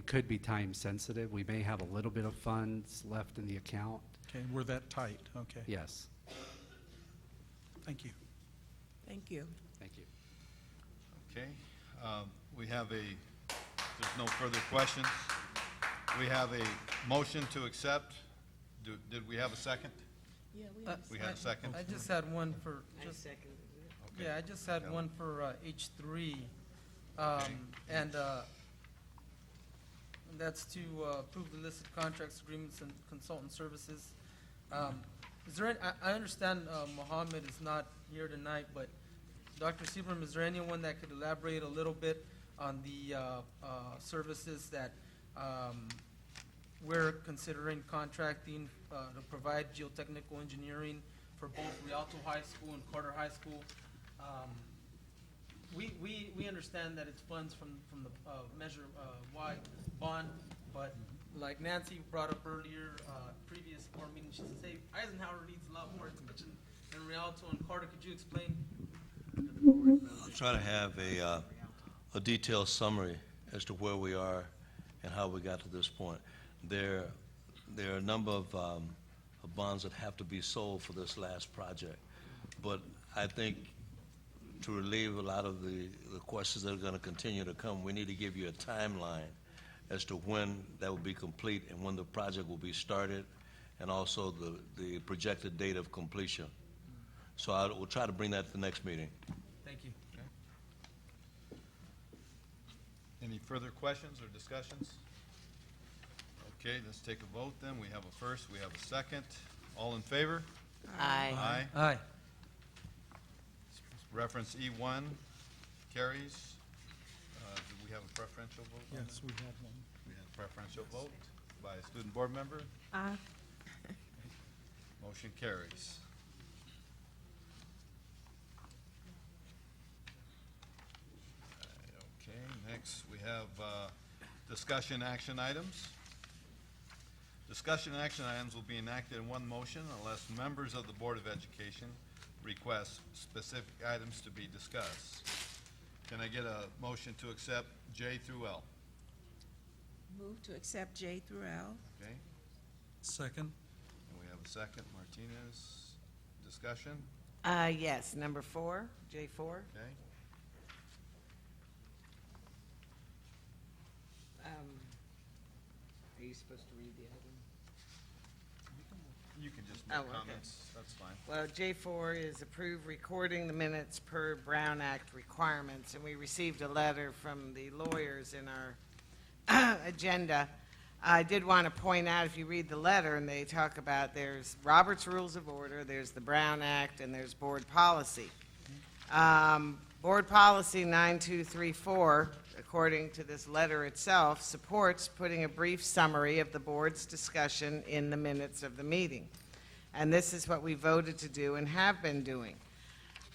could be time sensitive. We may have a little bit of funds left in the account. Okay, we're that tight, okay. Yes. Thank you. Thank you. Thank you. Okay, we have there's no further questions. We have a motion to accept. Did we have a second? Yeah, We had a second? I just had one for, I just, seconded it. Okay. yeah, I just had one for H3. And that's to approve the listed contracts, agreements, and consultant services. Is there, I understand Mohammed is not here tonight, but Dr. Seabram, is there anyone that could elaborate a little bit on the services that we're considering contracting to provide geotechnical engineering for both Rialto High School and Carter High School? We understand that it's funds from the Measure Y bond, but like Nancy brought up earlier, previous board meeting, she says, hey, Eisenhower needs a lot more attention than Rialto and Carter. Could you explain? I'll try to have a detailed summary as to where we are and how we got to this point. There are a number of bonds that have to be sold for this last project, but I think to relieve a lot of the questions that are going to continue to come, we need to give you a timeline as to when that will be complete and when the project will be started, and also the projected date of completion. So I will try to bring that to the next meeting. Thank you. Any further questions or discussions? Okay, let's take a vote then. We have a first, we have a second. All in favor? Aye. Aye. Aye. Reference E1 carries. Do we have a preferential vote? on Yes, that? we have one. We had a preferential vote by a student board member. Aye. Motion carries. Okay, next we have discussion action items. Discussion action items will be enacted in one motion unless members of the Board of Education request specific items to be discussed. Can I get a motion to accept J through L? Move to accept J through L. Okay, Second? and we have a second. Martinez, discussion? Yes, number 4, J4. Okay. Are you supposed to read the item? You can just Oh, make okay. comments, that's fine. Well, J4 is approve recording the minutes per Brown Act requirements, and we received a letter from the lawyers in our agenda. I did want to point out, if you read the letter, and they talk about there's Robert's Rules of Order, there's the Brown Act, and there's board policy. Board Policy 9234, according to this letter itself, supports putting a brief summary of the board's discussion in the minutes of the meeting. And this is what we voted to do and have been doing.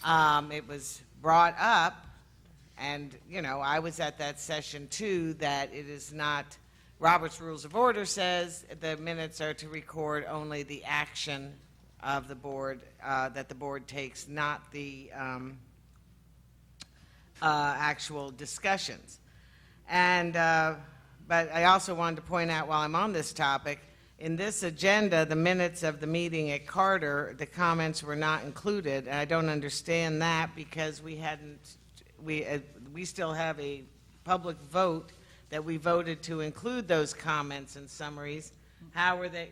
It was brought up, and, you know, I was at that session too, that it is not, Robert's Rules of Order says the minutes are to record only the action of the board, that the board takes, not the actual discussions. And, but I also wanted to point out while I'm on this topic, in this agenda, the minutes of the meeting at Carter, the comments were not included, and I don't understand that because we hadn't, we still have a public vote that we voted to include those comments and summaries. How were they?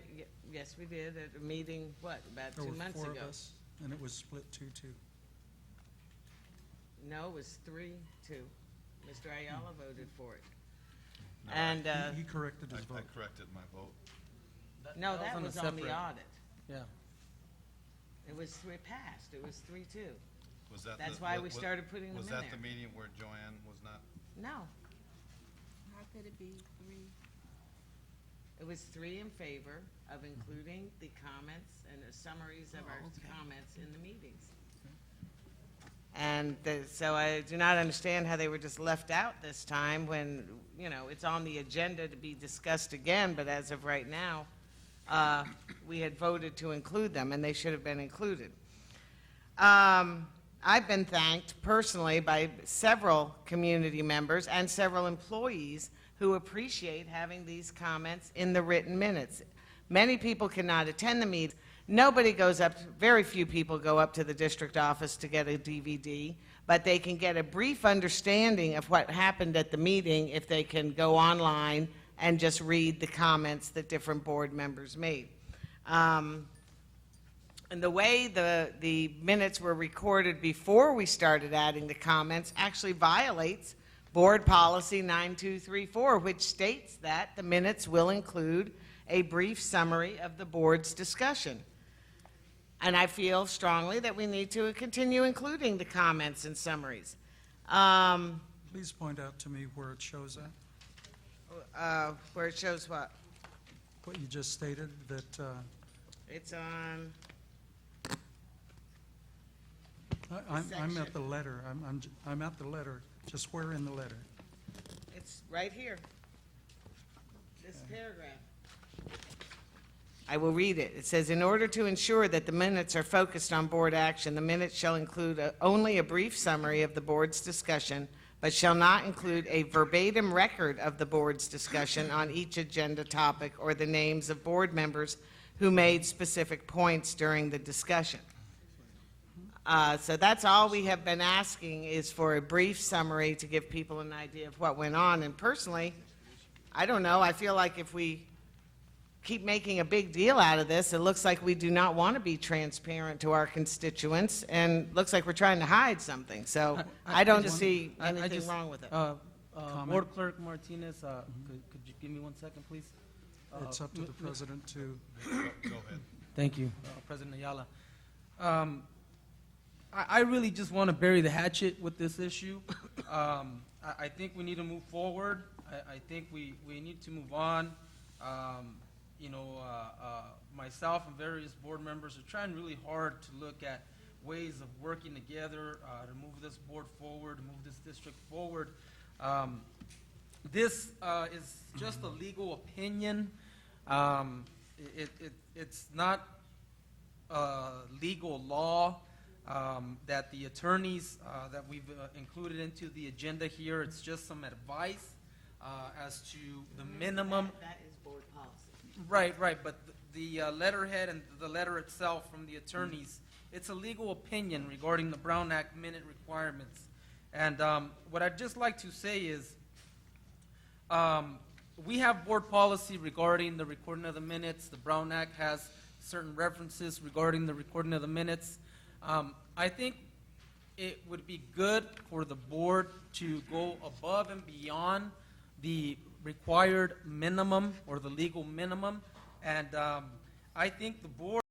Yes, we did at a meeting, what, about There 2 were months 4 ago? of us, and it was split 2-2. No, it was 3-2. Mr. Ayala voted for it. No, And, He corrected his I vote. corrected my vote. no, that was on the separate- audit. Yeah. It passed, it was 3-2. Was that That's the- why wa- we wa- started putting them in Was there. that the meeting where Joanne was not? No, How could it be 3? It was 3 in favor of including the comments and the summaries of our comments in the meetings. And so I do not understand how they were just left out this time when, you know, it's on the agenda to be discussed again, but as of right now, we had voted to include them, and they should have been included. I've been thanked personally by several community members and several employees who appreciate having these comments in the written minutes. Many people cannot attend the meeting. Nobody goes up, very few people go up to the district office to get a DVD, but they can get a brief understanding of what happened at the meeting if they can go online and just read the comments that different board members made. And the way the minutes were recorded before we started adding the comments actually violates Board Policy 9234, which states that the minutes will include a brief summary of the board's discussion. And I feel strongly that we need to continue including the comments and summaries. Please point out to me where it shows that. Where it shows what? What you just stated, that It's on, I'm at the letter. I'm at the letter. Just where in the letter? it's right here. This paragraph. I will read it. It says, in order to ensure that the minutes are focused on board action, the minutes shall include only a brief summary of the board's discussion, but shall not include a verbatim record of the board's discussion on each agenda topic or the names of board members who made specific points during the discussion. So that's all we have been asking, is for a brief summary to give people an idea of what went on. And personally, I don't know, I feel like if we keep making a big deal out of this, it looks like we do not want to be transparent to our constituents, and looks like we're trying to hide something. So I don't see anything wrong with it. Board Clerk Martinez, could you give me 1 second, please? it's up to the president to. Go ahead. Thank you, President Ayala. I really just want to bury the hatchet with this issue. I think we need to move forward. I think we need to move on. Myself and various board members are trying really hard to look at ways of working together to move this board forward, to move this district forward. This is just a legal opinion. It's not legal law that the attorneys that we've included into the agenda here. It's just some advice as to the minimum. That is board policy. Right, but the letterhead and the letter itself from the attorneys, it's a legal opinion regarding the Brown Act minute requirements. And what I'd just like to say is, we have board policy regarding the recording of the minutes. The Brown Act has certain references regarding the recording of the minutes. I think it would be good for the board to go above and beyond the required minimum or the legal minimum. And I think the board